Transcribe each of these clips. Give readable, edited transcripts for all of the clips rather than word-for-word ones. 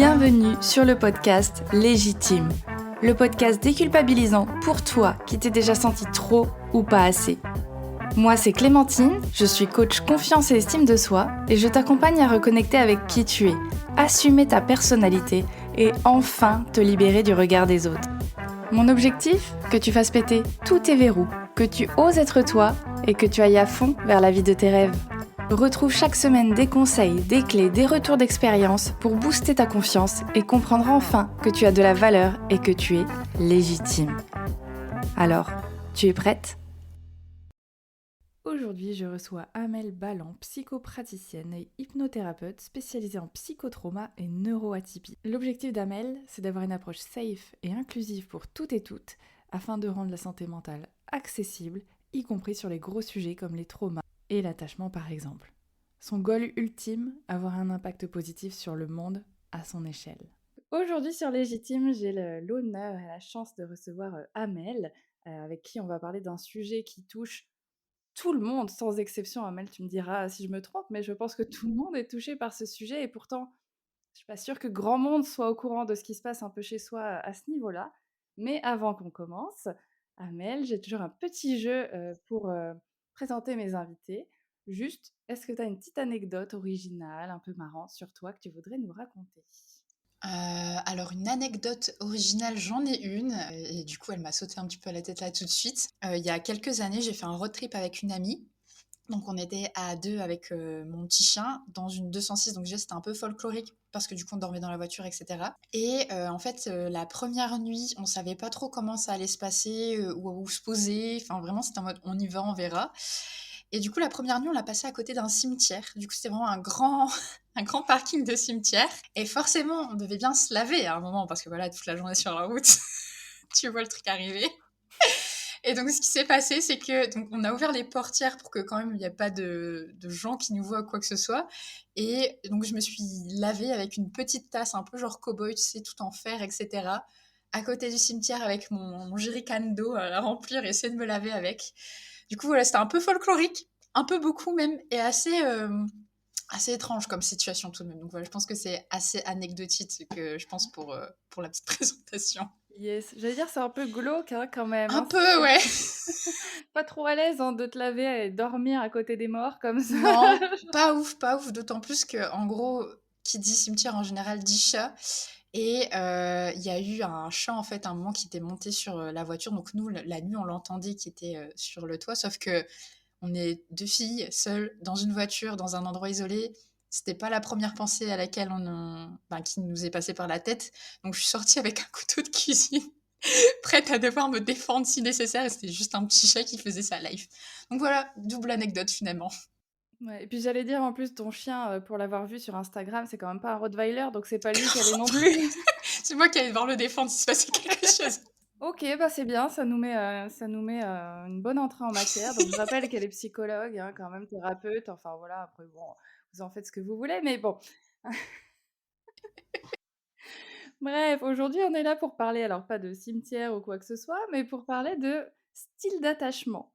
Bienvenue sur le podcast Légitime, le podcast déculpabilisant pour toi qui t'es déjà senti trop ou pas assez. Moi, c'est Clémentine, je suis coach confiance et estime de soi et je t'accompagne à reconnecter avec qui tu es, assumer ta personnalité et enfin te libérer du regard des autres. Mon objectif, que tu fasses péter tous tes verrous, que tu oses être toi et que tu ailles à fond vers la vie de tes rêves. Retrouve chaque semaine des conseils, des clés, des retours d'expérience pour booster ta confiance et comprendre enfin que tu as de la valeur et que tu es légitime. Alors, tu es prête ? Aujourd'hui, je reçois Amel Ballan, psychopraticienne et hypnothérapeute spécialisée en psychotrauma et neuroatypie. L'objectif d'Amel, c'est d'avoir une approche safe et inclusive pour toutes et toutes afin de rendre la santé mentale accessible, y compris sur les gros sujets comme les traumas et l'attachement par exemple. Son goal ultime, avoir un impact positif sur le monde à son échelle. Aujourd'hui sur Légitime, j'ai l'honneur et la chance de recevoir Amel, avec qui on va parler d'un sujet qui touche tout le monde, sans exception. Amel, tu me diras si je me trompe, mais je pense que tout le monde est touché par ce sujet et pourtant, je suis pas sûre que grand monde soit au courant de ce qui se passe un peu chez soi à ce niveau-là. Mais avant qu'on commence, Amel, j'ai toujours un petit jeu pour présenter mes invités. Juste, est-ce que tu as une petite anecdote originale, un peu marrante sur toi que tu voudrais nous raconter ? Alors une anecdote originale, j'en ai une, et du coup elle m'a sauté un petit peu à la tête là tout de suite. Il y a quelques années, j'ai fait un road trip avec une amie. Donc on était à 2 avec, mon petit chien dans une 206, donc déjà c'était un peu folklorique parce que du coup on dormait dans la voiture et cetera et en fait, la première nuit, on savait pas trop comment ça allait se passer, où se poser, enfin vraiment c'était en mode: «On y va, on verra» et du coup la première nuit, on l'a passée à côté d'un cimetière. Du coup, c'était vraiment un grand un grand parking de cimetière et forcément, on devait bien se laver à un moment parce que voilà, toute la journée sur la route, tu vois le truc arriver. Et donc, ce qui s'est passé, c'est que donc on a ouvert les portières pour que quand même il n'y ait pas de gens qui nous voient quoi que ce soit. Et donc, je me suis lavée avec une petite tasse, un peu genre cow-boy, tu sais, tout en fer, etc. À côté du cimetière avec mon jerrycan d'eau à remplir et essayer de me laver avec. Du coup, voilà, c'était un peu folklorique, un peu beaucoup même, et assez étrange comme situation tout de même. Donc voilà, je pense que c'est assez anecdotique que je pense pour la petite présentation. Yes, j'allais dire c'est un peu glauque quand même. Un peu, ouais. Pas trop à l'aise de te laver et dormir à côté des morts comme ça. Non, pas ouf, d'autant plus que, en gros, qui dit cimetière en général dit chat. Et il y a eu un chat, en fait, à un moment qui était monté sur la voiture. Donc nous, la nuit, on l'entendait qui était sur le toit. Sauf que on est deux filles seules dans une voiture, dans un endroit isolé. C'était pas la première pensée à laquelle qui nous est passée par la tête. Donc je suis sortie avec un couteau de cuisine, prête à devoir me défendre si nécessaire. Et c'était juste un petit chat qui faisait sa life. Donc voilà, double anecdote finalement. Ouais, et puis j'allais dire en plus ton chien, pour l'avoir vu sur Instagram, c'est quand même pas un Rottweiler, donc c'est pas lui qui allait non plus. C'est moi qui allais devoir le défendre s'il se passait quelque chose. OK, bah, c'est bien, ça nous met une bonne entrée en matière. Donc je rappelle qu'elle est psychologue, hein, quand même thérapeute, enfin voilà, après bon, vous en faites ce que vous voulez, mais bon. Bref, aujourd'hui on est là pour parler, alors pas de cimetière ou quoi que ce soit, mais pour parler de style d'attachement.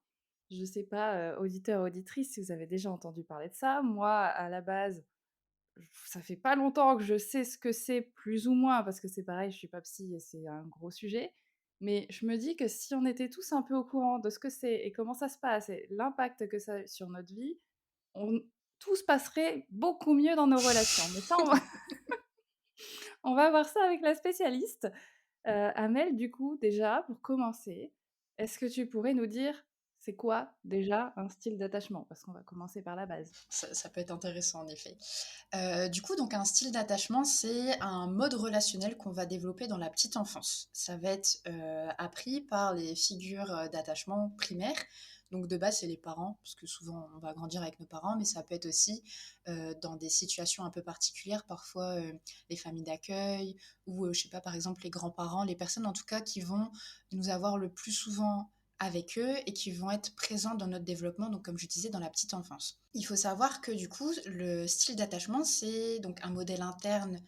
Je sais pas, auditeurs, auditrices, si vous avez déjà entendu parler de ça. Moi, à la base, ça fait pas longtemps que je sais ce que c'est plus ou moins, parce que c'est pareil, je suis pas psy et c'est un gros sujet. Mais je me dis que si on était tous un peu au courant de ce que c'est et comment ça se passe et l'impact que ça a sur notre vie, on tout se passerait beaucoup mieux dans nos relations. Mais ça, on va voir ça avec la spécialiste. Amel, du coup, déjà, pour commencer, est-ce que tu pourrais nous dire, c'est quoi déjà un style d'attachement? Parce qu'on va commencer par la base. Ça peut être intéressant en effet. Du coup, donc un style d'attachement, c'est un mode relationnel qu'on va développer dans la petite enfance. Ça va être appris par les figures d'attachement primaires. Donc de base, c'est les parents, parce que souvent on va grandir avec nos parents, mais ça peut être aussi dans des situations un peu particulières, parfois les familles d'accueil, ou je sais pas, par exemple les grands-parents, les personnes en tout cas qui vont nous avoir le plus souvent avec eux et qui vont être présents dans notre développement, donc comme je disais, dans la petite enfance. Il faut savoir que du coup, le style d'attachement, c'est donc un modèle interne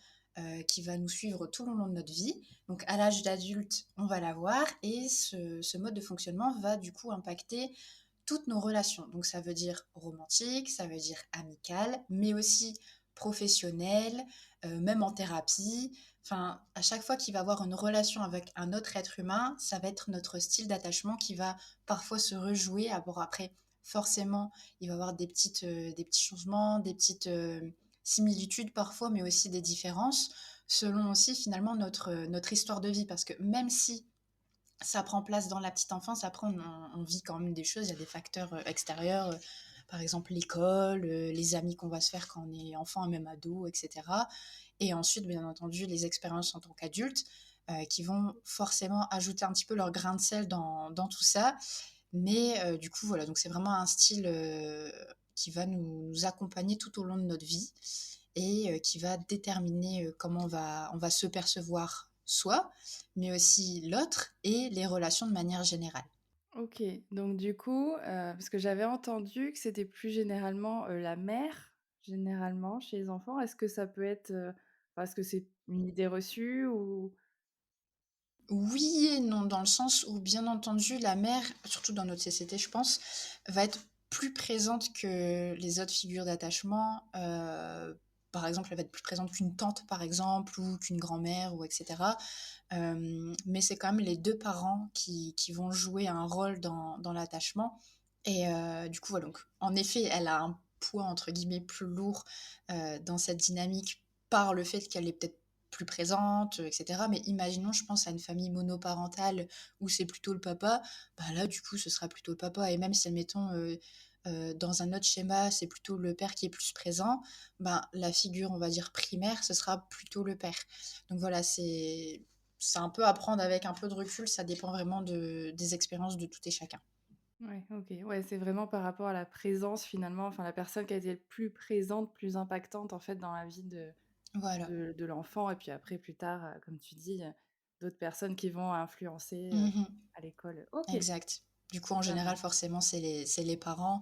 qui va nous suivre tout le long de notre vie. Donc à l'âge d'adulte, on va l'avoir et ce mode de fonctionnement va du coup impacter toutes nos relations. Donc ça veut dire romantique, ça veut dire amical, mais aussi professionnel, même en thérapie. Enfin, à chaque fois qu'il va avoir une relation avec un autre être humain, ça va être notre style d'attachement qui va parfois se rejouer. Ah bon, après, forcément, il va y avoir des petits changements, des petites similitudes parfois, mais aussi des différences, selon aussi finalement notre histoire de vie. Parce que même si ça prend place dans la petite enfance, après on vit quand même des choses, il y a des facteurs extérieurs, par exemple l'école, les amis qu'on va se faire quand on est enfant et même ado, etc. Et ensuite, bien entendu, les expériences en tant qu'adulte, qui vont forcément ajouter un petit peu leur grain de sel dans tout ça. Mais du coup, voilà, donc c'est vraiment un style qui va nous accompagner tout au long de notre vie et qui va déterminer comment on va se percevoir soi, mais aussi l'autre et les relations de manière générale. OK, donc du coup, parce que j'avais entendu que c'était plus généralement, la mère, généralement, chez les enfants. Est-ce que ça peut être, enfin, est-ce que c'est une idée reçue ou? Oui et non, dans le sens où, bien entendu, la mère, surtout dans notre société, je pense, va être plus présente que les autres figures d'attachement. Par exemple, elle va être plus présente qu'une tante, par exemple, ou qu'une grand-mère, ou etc. Mais c'est quand même les deux parents qui vont jouer un rôle dans l'attachement. Et du coup, voilà, donc, en effet, elle a un poids, entre guillemets, plus lourd dans cette dynamique par le fait qu'elle est peut-être plus présente, etc. Mais imaginons, je pense à une famille monoparentale où c'est plutôt le papa, bah là, du coup, ce sera plutôt le papa. Et même si, admettons, dans un autre schéma, c'est plutôt le père qui est plus présent, ben, la figure, on va dire, primaire, ce sera plutôt le père. Donc voilà, c'est un peu à prendre avec un peu de recul, ça dépend vraiment des expériences de tout et chacun. Ouais, OK. Ouais, c'est vraiment par rapport à la présence finalement, enfin la personne qui a été le plus présente, plus impactante en fait dans la vie de Voilà. de l'enfant et puis après plus tard, comme tu dis, d'autres personnes qui vont influencer, Mmh. à l'école. OK, Exact. Du coup, en ça général, marche. forcément, c'est les parents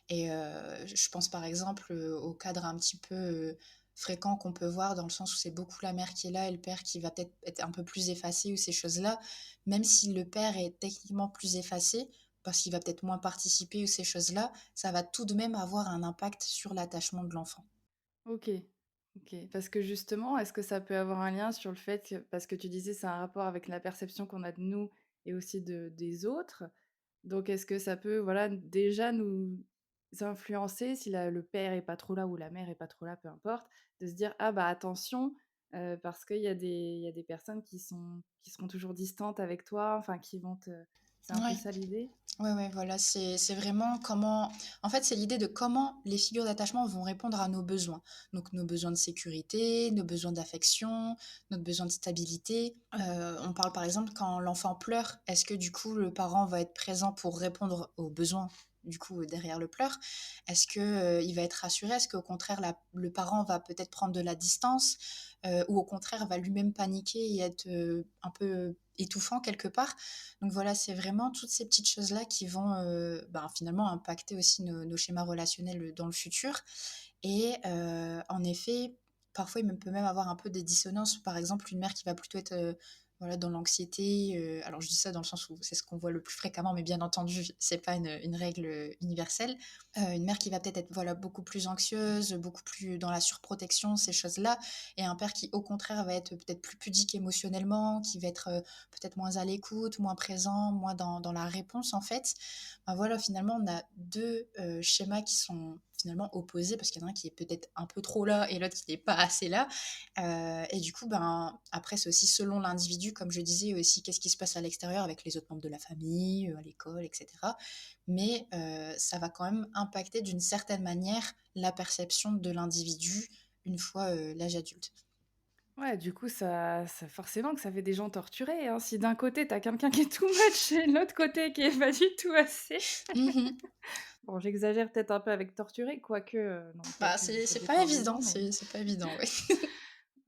et je pense, par exemple, au cadre un petit peu, fréquent qu'on peut voir dans le sens où c'est beaucoup la mère qui est là et le père qui va peut-être être un peu plus effacé ou ces choses-là. Même si le père est techniquement plus effacé, parce qu'il va peut-être moins participer ou ces choses-là, ça va tout de même avoir un impact sur l'attachement de l'enfant. OK, OK. Parce que justement, est-ce que ça peut avoir un lien sur le fait que parce que tu disais c'est un rapport avec la perception qu'on a de nous et aussi des autres. Donc est-ce que ça peut, voilà, déjà nous influencer si le père est pas trop là ou la mère est pas trop là, peu importe, de se dire: «Ah bah attention, parce il y a des personnes qui seront toujours distantes avec toi», enfin qui vont te c'est un peu Ouais. ça l'idée? Ouais, ouais, voilà, c'est vraiment comment en fait, c'est l'idée de comment les figures d'attachement vont répondre à nos besoins. Donc nos besoins de sécurité, nos besoins d'affection, notre besoin de stabilité. On parle par exemple quand l'enfant pleure, est-ce que du coup le parent va être présent pour répondre aux besoins, du coup, derrière le pleur? Est-ce que, il va être rassuré? Est-ce qu'au contraire le parent va peut-être prendre de la distance? Ou au contraire va lui-même paniquer et être, un peu étouffant quelque part? Donc voilà, c'est vraiment toutes ces petites choses-là qui vont, ben, finalement impacter aussi nos schémas relationnels, dans le futur et en effet, parfois il peut même avoir un peu des dissonances. Par exemple, une mère qui va plutôt être, voilà, dans l'anxiété, alors je dis ça dans le sens où c'est ce qu'on voit le plus fréquemment, mais bien entendu, c'est pas une règle, universelle. Une mère qui va peut-être être, voilà, beaucoup plus anxieuse, beaucoup plus dans la surprotection, ces choses-là et un père qui, au contraire, va être peut-être plus pudique émotionnellement, qui va être, peut-être moins à l'écoute, moins présent, moins dans la réponse, en fait. Bah, voilà, finalement, on a 2 schémas qui sont finalement opposés parce qu'il y en a un qui est peut-être un peu trop là et l'autre qui n'est pas assez là. Et du coup, ben, après, c'est aussi selon l'individu, comme je disais aussi, qu'est-ce qui se passe à l'extérieur avec les autres membres de la famille, à l'école, et cetera. Mais ça va quand même impacter d'une certaine manière la perception de l'individu une fois, l'âge adulte. Ouais, du coup, ça forcément que ça fait des gens torturés, hein. Si d'un côté, tu as quelqu'un qui est too much et de l'autre côté qui est pas du tout assez. Mmh. Bon, j'exagère peut-être un peu avec torturer, quoique, non, Bah, quoique ça c'est pas dépend des gens, évident, mais c'est pas évident, ouais.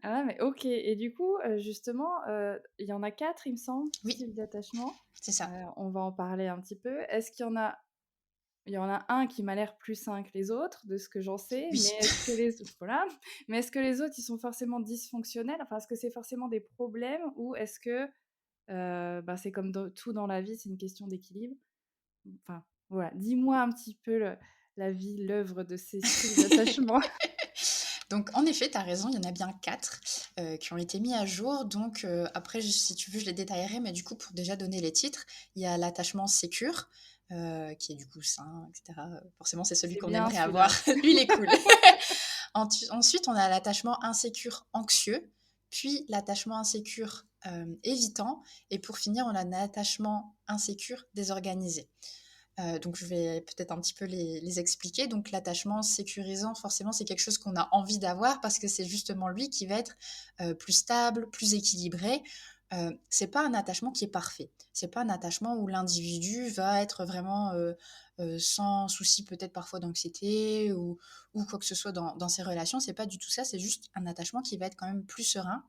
ah mais OK et du coup, justement, il y en a 4, il me semble, Oui, styles d'attachement. c'est ça. On va en parler un petit peu. Est-ce qu'il y en a il y en a un qui m'a l'air plus sain que les autres, de ce que j'en sais, mais Oui. est-ce que les voilà, mais est-ce que les autres, ils sont forcément dysfonctionnels? Enfin, est-ce que c'est forcément des problèmes ou est-ce que, bah, c'est comme dans tout dans la vie, c'est une question d'équilibre? Enfin, voilà, dis-moi un petit peu la vie, l'œuvre de ces styles d'attachement. Donc, en effet, tu as raison, il y en a bien 4 qui ont été mis à jour. Donc, après, si tu veux, je les détaillerai, mais du coup, pour déjà donner les titres, il y a l'attachement sécure, qui est du coup sain, etc. Forcément, c'est celui C'est qu'on bien aimerait avoir. celui-là. Lui, il est cool. Ensuite, on a l'attachement insécure anxieux, puis l'attachement insécure évitant, et pour finir, on a un attachement insécure désorganisé. Donc, je vais peut-être un petit peu les expliquer. Donc, l'attachement sécurisant, forcément, c'est quelque chose qu'on a envie d'avoir parce que c'est justement lui qui va être plus stable, plus équilibré. C'est pas un attachement qui est parfait. C'est pas un attachement où l'individu va être vraiment sans souci, peut-être parfois d'anxiété ou quoi que ce soit dans ses relations. C'est pas du tout ça. C'est juste un attachement qui va être quand même plus serein,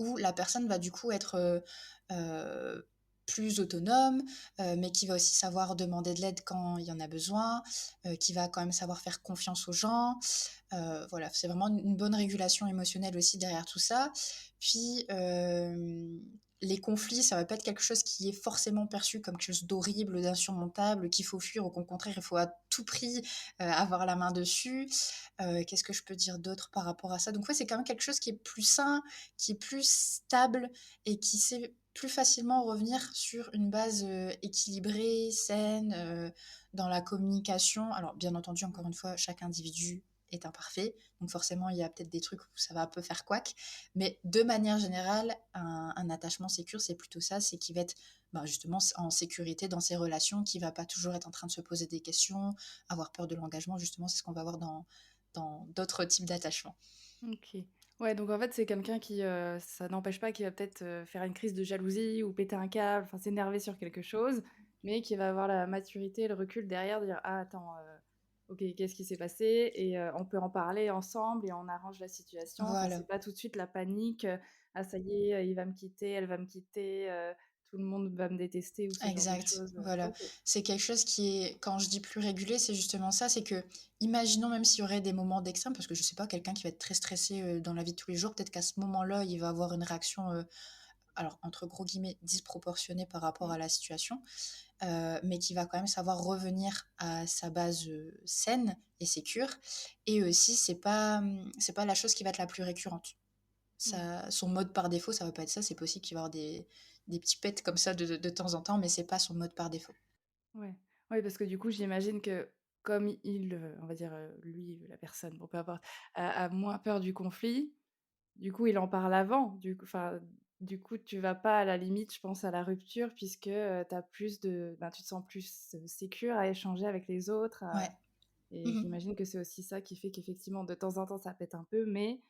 où la personne va du coup être euh, plus autonome, mais qui va aussi savoir demander de l'aide quand il y en a besoin, qui va quand même savoir faire confiance aux gens. Voilà, c'est vraiment une bonne régulation émotionnelle aussi derrière tout ça. Puis, les conflits, ça va pas être quelque chose qui est forcément perçu comme quelque chose d'horrible, d'insurmontable, qu'il faut fuir. Au contraire, il faut à tout prix avoir la main dessus. Qu'est-ce que je peux dire d'autre par rapport à ça? Donc ouais, c'est quand même quelque chose qui est plus sain, qui est plus stable et qui sait plus facilement revenir sur une base équilibrée, saine, dans la communication. Alors, bien entendu, encore une fois, chaque individu est imparfait, donc forcément, il y a peut-être des trucs où ça va un peu faire couac, mais de manière générale, un attachement sécure, c'est plutôt ça, c'est qu'il va être justement en sécurité dans ses relations, qui va pas toujours être en train de se poser des questions, avoir peur de l'engagement, justement, c'est ce qu'on va voir dans d'autres types d'attachements. Ok. Ouais, donc en fait, c'est quelqu'un qui, ça n'empêche pas qu'il va peut-être faire une crise de jalousie ou péter un câble, enfin s'énerver sur quelque chose, mais qui va avoir la maturité, le recul derrière, de dire ah attends, ok, qu'est-ce qui s'est passé et on peut en parler ensemble et on arrange la situation. Enfin, Voilà. c'est pas tout de suite la panique. Ah ça y est, il va me quitter, elle va me quitter, tout le monde va me détester ou ce genre de Exact, choses. voilà. Ok. C'est quelque chose qui est, quand je dis plus régulé, c'est justement ça, c'est que, imaginons même s'il y aurait des moments d'extrême, parce que je sais pas, quelqu'un qui va être très stressé dans la vie de tous les jours, peut-être qu'à ce moment-là, il va avoir une réaction, alors entre gros guillemets, disproportionnée par rapport Mm. à la situation, mais qui va quand même savoir revenir à sa base saine et sécure. Et aussi, c'est pas la chose qui va être la plus récurrente. Ouais. Son mode par défaut, ça va pas être ça. C'est possible qu'il va y avoir des petits pets comme ça de temps en temps, mais c'est pas son mode par défaut. Ouais. Ouais, parce que du coup, j'imagine que comme il, on va dire, lui, la personne, bon, peu importe, a moins peur du conflit, du coup, il en parle avant. Du coup, tu vas pas à la limite, je pense, à la rupture puisque, tu plus de ben, tu te sens plus, sécure à échanger avec les autres, Ouais. et Mhm. j'imagine que c'est aussi ça qui fait qu'effectivement, de temps en temps, ça pète un peu, mais,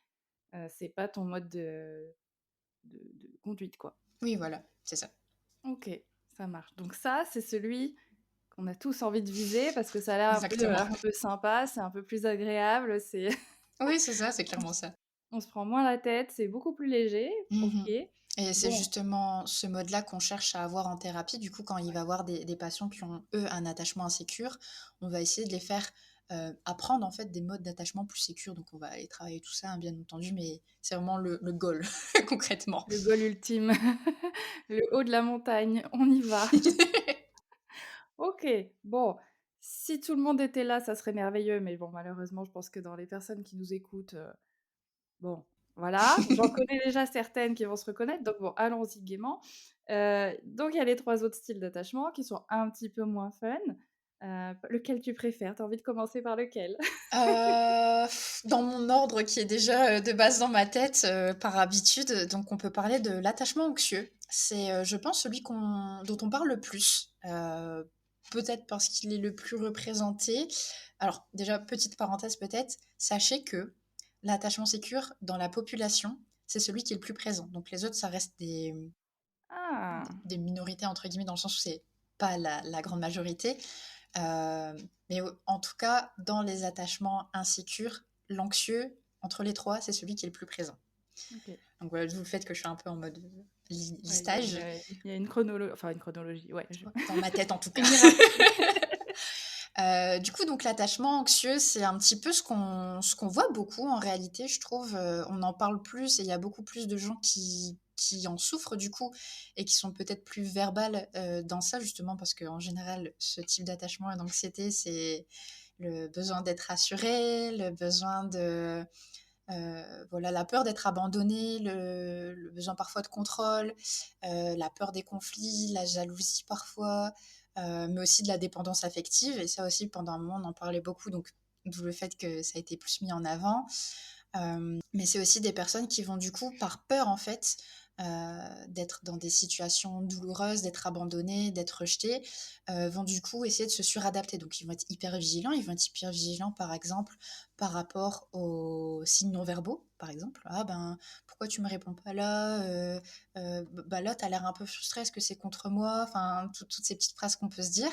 c'est pas ton mode de conduite, quoi. Oui, voilà, c'est ça. OK, ça marche. Donc ça, c'est celui qu'on a tous envie de viser parce que ça a l'air Exactement. un peu sympa, c'est un peu plus agréable, c'est Oui, c'est ça, c'est clairement ça. on se prend moins la tête, c'est beaucoup plus léger. OK. Mhm. Et c'est Bon, justement ce mode-là qu'on cherche à avoir en thérapie. Du coup, quand il va y avoir des patients qui ont, eux, un attachement insécure, on va essayer de les faire apprendre en fait des modes d'attachement plus sécures. Donc, on va aller travailler tout ça, hein, bien entendu, mais c'est vraiment le goal, concrètement. le goal ultime, le haut de la montagne, on y va. OK, bon, si tout le monde était là, ça serait merveilleux, mais bon, malheureusement, je pense que dans les personnes qui nous écoutent, bon, voilà, j'en connais déjà certaines qui vont se reconnaître, donc bon, allons-y gaiement. Donc il y a les 3 autres styles d'attachement qui sont un petit peu moins fun. Lequel tu préfères? Tu as envie de commencer par lequel? Dans mon ordre qui est déjà de base dans ma tête par habitude, donc on peut parler de l'attachement anxieux. C'est, je pense, celui dont on parle le plus. Peut-être parce qu'il est le plus représenté. Alors, déjà, petite parenthèse peut-être, sachez que l'attachement sécure dans la population, c'est celui qui est le plus présent. Donc les autres, ça reste Ah! des minorités, entre guillemets, dans le sens où c'est pas la grande majorité. Euh, mais en tout cas, dans les attachements insécures, l'anxieux, entre les trois, c'est celui qui est le plus présent. OK. Donc voilà, d'où le fait que je suis un peu en mode Ouais, il y a listage, il y a une chronologie, ouais, je dans ma tête en tout cas. une hiérarchie. Du coup, donc l'attachement anxieux, c'est un petit peu ce qu'on voit beaucoup en réalité, je trouve. On en parle plus et il y a beaucoup plus de gens qui en souffrent du coup et qui sont peut-être plus verbales dans ça, justement, parce qu'en général, ce type d'attachement et d'anxiété, c'est le besoin d'être rassuré, le besoin Voilà, la peur d'être abandonné, le besoin parfois de contrôle, la peur des conflits, la jalousie parfois, mais aussi de la dépendance affective et ça aussi pendant un moment on en parlait beaucoup donc d'où le fait que ça a été plus mis en avant. Mais c'est aussi des personnes qui vont du coup, par peur en fait, d'être dans des situations douloureuses, d'être abandonnées, d'être rejetées, vont du coup essayer de se suradapter. Donc ils vont être hyper vigilants, ils vont être hyper vigilants par exemple par rapport aux signes non verbaux, par exemple. «Ah ben, pourquoi tu me réponds pas là? Bah là, tu as l'air un peu frustré, est-ce que c'est contre moi?» Enfin, toutes ces petites phrases qu'on peut se dire.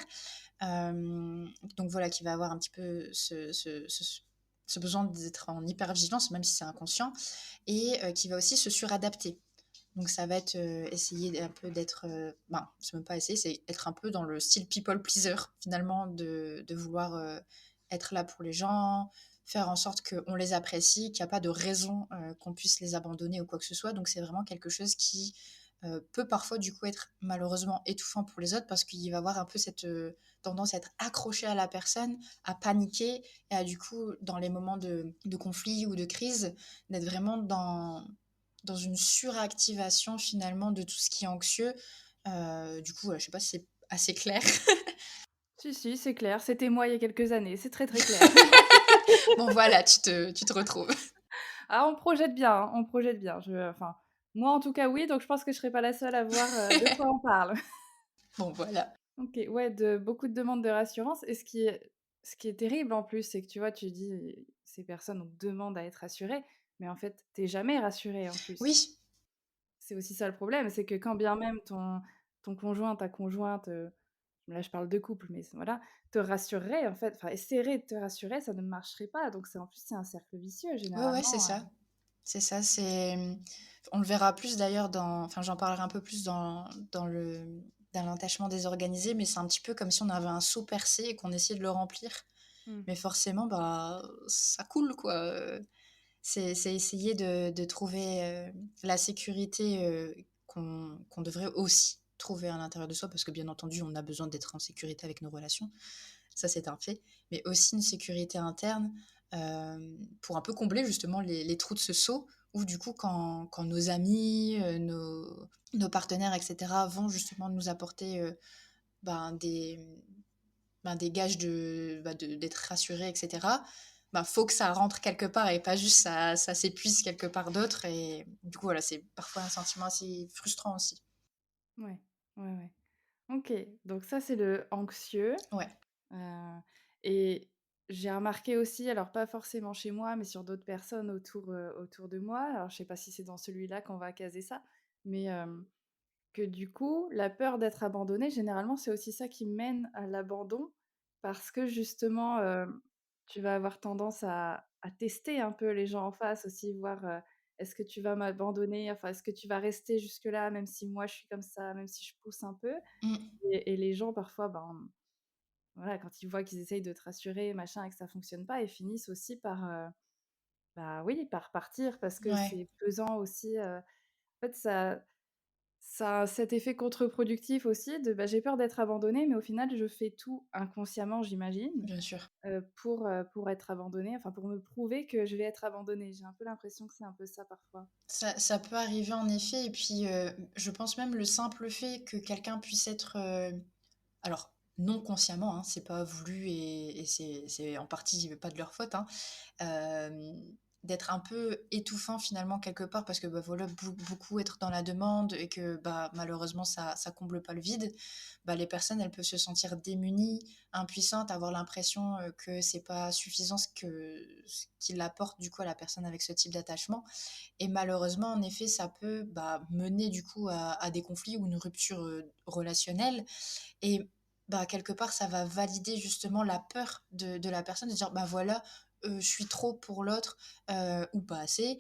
Donc voilà, qui va avoir un petit peu ce besoin d'être en hypervigilance, même si c'est inconscient, et qui va aussi se suradapter. Donc ça va être essayer un peu d'être, ben, c'est même pas essayer, c'est être un peu dans le style people pleaser, finalement, de vouloir être là pour les gens, faire en sorte qu'on les apprécie, qu'il n'y a pas de raison qu'on puisse les abandonner ou quoi que ce soit. Donc c'est vraiment quelque chose qui peut parfois du coup être malheureusement étouffant pour les autres parce qu'il va avoir un peu cette tendance à être accroché à la personne, à paniquer et à du coup dans les moments de conflit ou de crise d'être vraiment dans une suractivation finalement de tout ce qui est anxieux. Du coup, voilà, je sais pas si c'est assez clair. Si, si, c'est clair, c'était moi il y a quelques années, c'est très, très clair. Bon voilà, tu te retrouves. Ah, on projette bien, hein, on projette bien. Enfin, moi en tout cas oui, donc je pense que je serai pas la seule à voir, de quoi on parle. Bon voilà. OK, ouais, beaucoup de demandes de rassurance et ce qui est terrible en plus, c'est que tu vois, tu dis: «Ces personnes donc demandent à être rassurées», mais en fait, tu jamais rassuré en plus. Oui, C'est aussi ça le problème, c'est que quand bien même ton conjoint, ta conjointe, là je parle de couple, mais voilà, te rassurerait en fait, enfin essaierait de te rassurer, ça ne marcherait pas, donc c'est en plus c'est un cercle vicieux ouais, ouais, c'est généralement, ça. C'est ça, on le verra plus d'ailleurs enfin j'en parlerai un peu plus dans l'attachement désorganisé, mais c'est un petit peu comme si on avait un seau percé et qu'on essayait de le remplir. mmh. Mais forcément, bah, ça coule quoi. C'est essayer de trouver la sécurité qu'on devrait aussi trouver à l'intérieur de soi, parce que bien entendu, on a besoin d'être en sécurité avec nos relations, ça c'est un fait, mais aussi une sécurité interne pour un peu combler justement les trous de ce seau, où du coup, quand nos amis, nos partenaires, etc., vont justement nous apporter ben, des gages d'être rassurés, etc., bah, faut que ça rentre quelque part et pas juste ça s'épuise quelque part d'autre. Et du coup, voilà, c'est parfois un sentiment assez frustrant aussi. Ouais, ouais, ouais. OK, donc ça c'est le anxieux, Ouais. heu et j'ai remarqué aussi, alors pas forcément chez moi, mais sur d'autres personnes autour de moi, alors je sais pas si c'est dans celui-là qu'on va caser ça, mais que du coup, la peur d'être abandonné, généralement, c'est aussi ça qui mène à l'abandon parce que justement, tu vas avoir tendance à tester un peu les gens en face aussi, voir, est-ce que tu vas m'abandonner? Enfin, est-ce que tu vas rester jusque-là, même si moi je suis comme ça, même si je pousse un peu? Mm. Et les gens parfois, ben, voilà, quand ils voient qu'ils essayent de te rassurer, machin, et que ça fonctionne pas, ils finissent aussi par, bah, oui, par partir parce que Ouais, c'est pesant aussi, en fait, ça a cet effet contre-productif aussi de, bah, j'ai peur d'être abandonnée, mais au final, je fais tout inconsciemment, j'imagine, bien sûr. pour être abandonnée, enfin, pour me prouver que je vais être abandonnée. J'ai un peu l'impression que c'est un peu ça parfois. Ça peut arriver en effet. Et puis, je pense même le simple fait que quelqu'un puisse être, alors non consciemment, hein, c'est pas voulu et c'est en partie pas de leur faute, hein, hem, d'être un peu étouffant finalement quelque part parce que, bah, voilà, beaucoup être dans la demande et que, bah, malheureusement ça comble pas le vide. Bah, les personnes, elles peuvent se sentir démunies, impuissantes, avoir l'impression, que c'est pas suffisant ce qu'il apporte du coup à la personne avec ce type d'attachement et malheureusement, en effet, ça peut, bah, mener du coup à des conflits ou une rupture, relationnelle et bah, quelque part, ça va valider justement la peur de la personne de dire: «Bah, voilà, je suis trop pour l'autre, ou pas assez.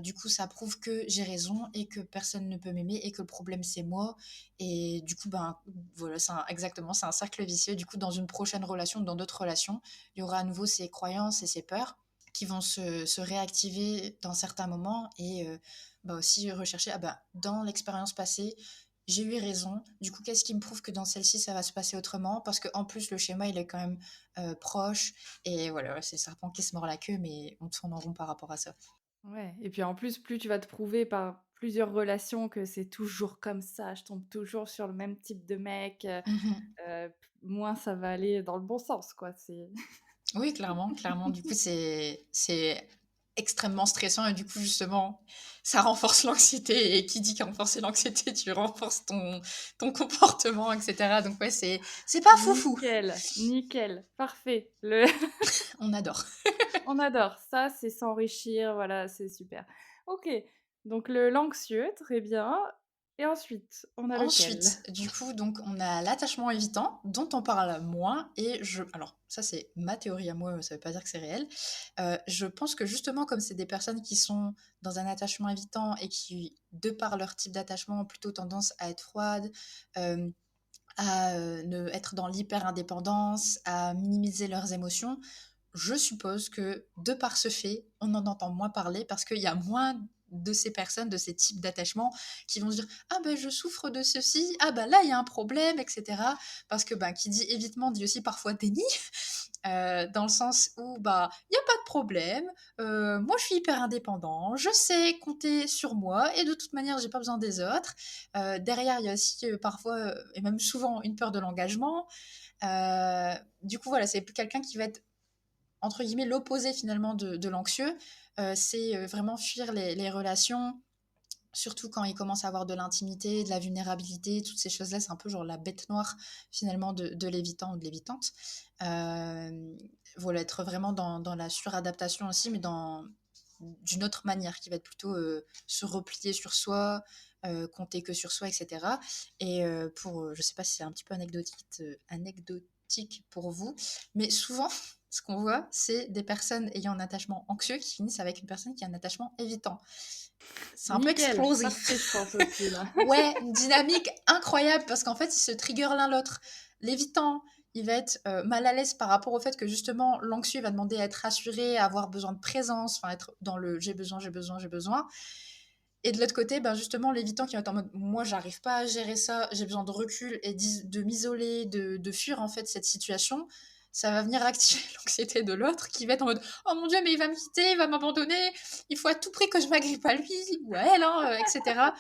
Du coup, ça prouve que j'ai raison et que personne ne peut m'aimer et que le problème, c'est moi» et du coup, ben, voilà, exactement, c'est un cercle vicieux. Du coup, dans une prochaine relation, dans d'autres relations, il y aura à nouveau ces croyances et ces peurs qui vont se réactiver dans certains moments et bah, aussi rechercher: «Ah bah, dans l'expérience passée, j'ai eu raison. Du coup, qu'est-ce qui me prouve que dans celle-ci, ça va se passer autrement?» Parce qu'en plus, le schéma, il est quand même proche. Et voilà, c'est le serpent qui se mord la queue, mais on tourne en rond par rapport à ça. Ouais et puis en plus, plus tu vas te prouver par plusieurs relations que c'est toujours comme ça, je tombe toujours sur le même type de mec, Mmh. p moins ça va aller dans le bon sens, quoi, c'est Oui, clairement, clairement. Du coup, c'est extrêmement stressant et du coup, justement, ça renforce l'anxiété et qui dit renforcer l'anxiété, tu renforces ton comportement et cetera. Donc ouais, c'est pas foufou. nickel, nickel, parfait. Le On adore. On adore, ça, c'est s'enrichir, voilà, c'est super. OK, donc le l'anxieux, très bien et ensuite, on a lequel? Ensuite, du coup, donc on a l'attachement évitant dont on parle moins et je alors ça, c'est ma théorie à moi, ça veut pas dire que c'est réel. Je pense que justement, comme c'est des personnes qui sont dans un attachement évitant et qui, de par leur type d'attachement, ont plutôt tendance à être froides, hem, à, ne être dans l'hyper-indépendance, à minimiser leurs émotions. Je suppose que, de par ce fait, on en entend moins parler parce qu'il y a moins de ces personnes, de ces types d'attachements qui vont se dire: «Ah ben je souffre de ceci, ah bah, là, il y a un problème» et cetera. Parce que, bah, qui dit évitement dit aussi parfois déni, dans le sens où, bah, il y a pas de problème, moi je suis hyper indépendant, je sais compter sur moi et de toute manière j'ai pas besoin des autres. Derrière, il y a aussi, parfois, et même souvent une peur de l'engagement. Du coup, voilà, c'est quelqu'un qui va être entre guillemets l'opposé finalement de l'anxieux. C'est vraiment fuir les relations, surtout quand il commence à avoir de l'intimité, de la vulnérabilité, toutes ces choses-là. C'est un peu genre la bête noire finalement de l'évitant ou de l'évitante. Euh, voilà, être vraiment dans la suradaptation aussi, mais d'une autre manière qui va être plutôt se replier sur soi, compter que sur soi, etc. Et je sais pas si c'est un petit peu anecdotique pour vous, mais souvent, ce qu'on voit, c'est des personnes ayant un attachement anxieux qui finissent avec une personne qui a un attachement évitant. C'est un peu Nickel, explosif. parfait, je pense aussi là. Ouais, une dynamique incroyable parce qu'en fait, ils se trigger l'un l'autre. L'évitant, il va être mal à l'aise par rapport au fait que justement, l'anxieux va demander à être rassuré, à avoir besoin de présence, enfin être dans le j'ai besoin, j'ai besoin, j'ai besoin. Et de l'autre côté, ben justement, l'évitant qui va être en mode moi, j'arrive pas à gérer ça, j'ai besoin de recul et de m'isoler, de fuir en fait cette situation. Ça va venir activer l'anxiété de l'autre qui va être en mode oh mon dieu, mais il va me quitter, il va m'abandonner, il faut à tout prix que je m'agrippe à lui ou à elle, hein, etc.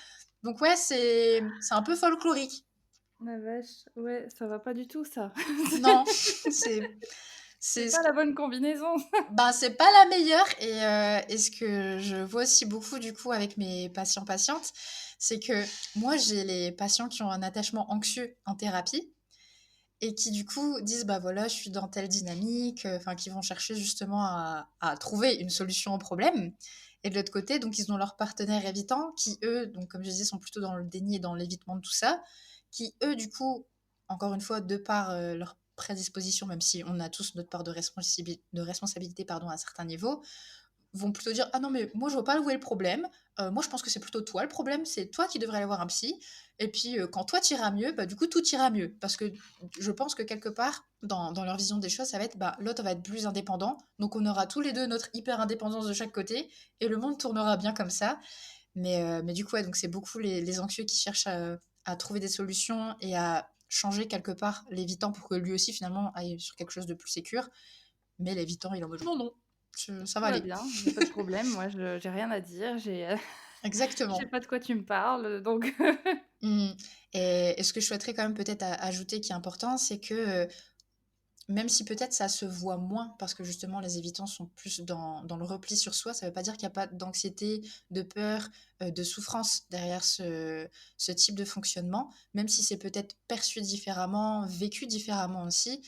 Donc, ouais, c'est un peu folklorique. La vache, ouais, ça va pas du tout ça. Non, c'est C'est c'est pas la bonne combinaison. ben, c'est pas la meilleure et ce que je vois aussi beaucoup du coup avec mes patients patientes, c'est que moi j'ai les patients qui ont un attachement anxieux en thérapie et qui du coup disent bah voilà je suis dans telle dynamique, enfin qui vont chercher justement à trouver une solution au problème. Et de l'autre côté donc ils ont leurs partenaires évitants qui eux donc comme je disais sont plutôt dans le déni et dans l'évitement de tout ça, qui eux du coup encore une fois de par leur prédisposition même si on a tous notre part de responsabilité pardon à certains niveaux vont plutôt dire: «Ah non, mais moi, je vois pas où est le problème. Moi, je pense que c'est plutôt toi le problème. C'est toi qui devrais aller voir un psy et puis, quand toi, tu iras mieux, bah, du coup, tout ira mieux». Parce que je pense que quelque part, dans leur vision des choses, ça va être, bah, l'autre va être plus indépendant, donc on aura tous les 2 notre hyper indépendance de chaque côté et le monde tournera bien comme ça. Mais du coup, ouais, donc c'est beaucoup les anxieux qui cherchent à trouver des solutions et à changer quelque part l'évitant pour que lui aussi, finalement, aille sur quelque chose de plus sécure. Mais l'évitant, il est en mode: «Non, non, ça Tout va va aller». bien, il y a pas de problème, moi je j'ai rien à dire, je sais Exactement. pas de quoi tu me parles, donc Mmh. Et ce que je souhaiterais quand même peut-être ajouter qui est important, c'est que même si peut-être ça se voit moins, parce que justement les évitants sont plus dans le repli sur soi, ça ne veut pas dire qu'il n'y a pas d'anxiété, de peur, de souffrance derrière ce type de fonctionnement, même si c'est peut-être perçu différemment, vécu différemment aussi,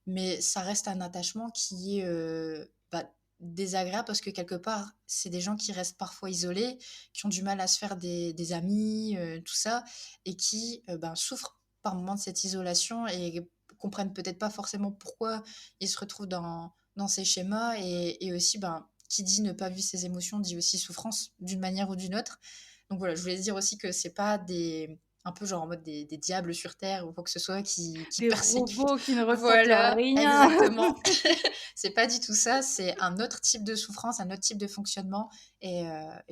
mais ça reste un attachement qui est bah, désagréable parce que quelque part, c'est des gens qui restent parfois isolés, qui ont du mal à se faire des amis, tout ça, et qui ben, souffrent par moments de cette isolation et comprennent peut-être pas forcément pourquoi ils se retrouvent dans ces schémas. Et aussi, ben, qui dit ne pas vivre ses émotions dit aussi souffrance d'une manière ou d'une autre. Donc voilà, je voulais dire aussi que c'est pas un peu genre en mode des diables sur Terre ou quoi que ce soit qui des persécutent. robots qui ne ressentent Voilà, rien. exactement. C'est pas du tout ça, c'est un autre type de souffrance, un autre type de fonctionnement. Et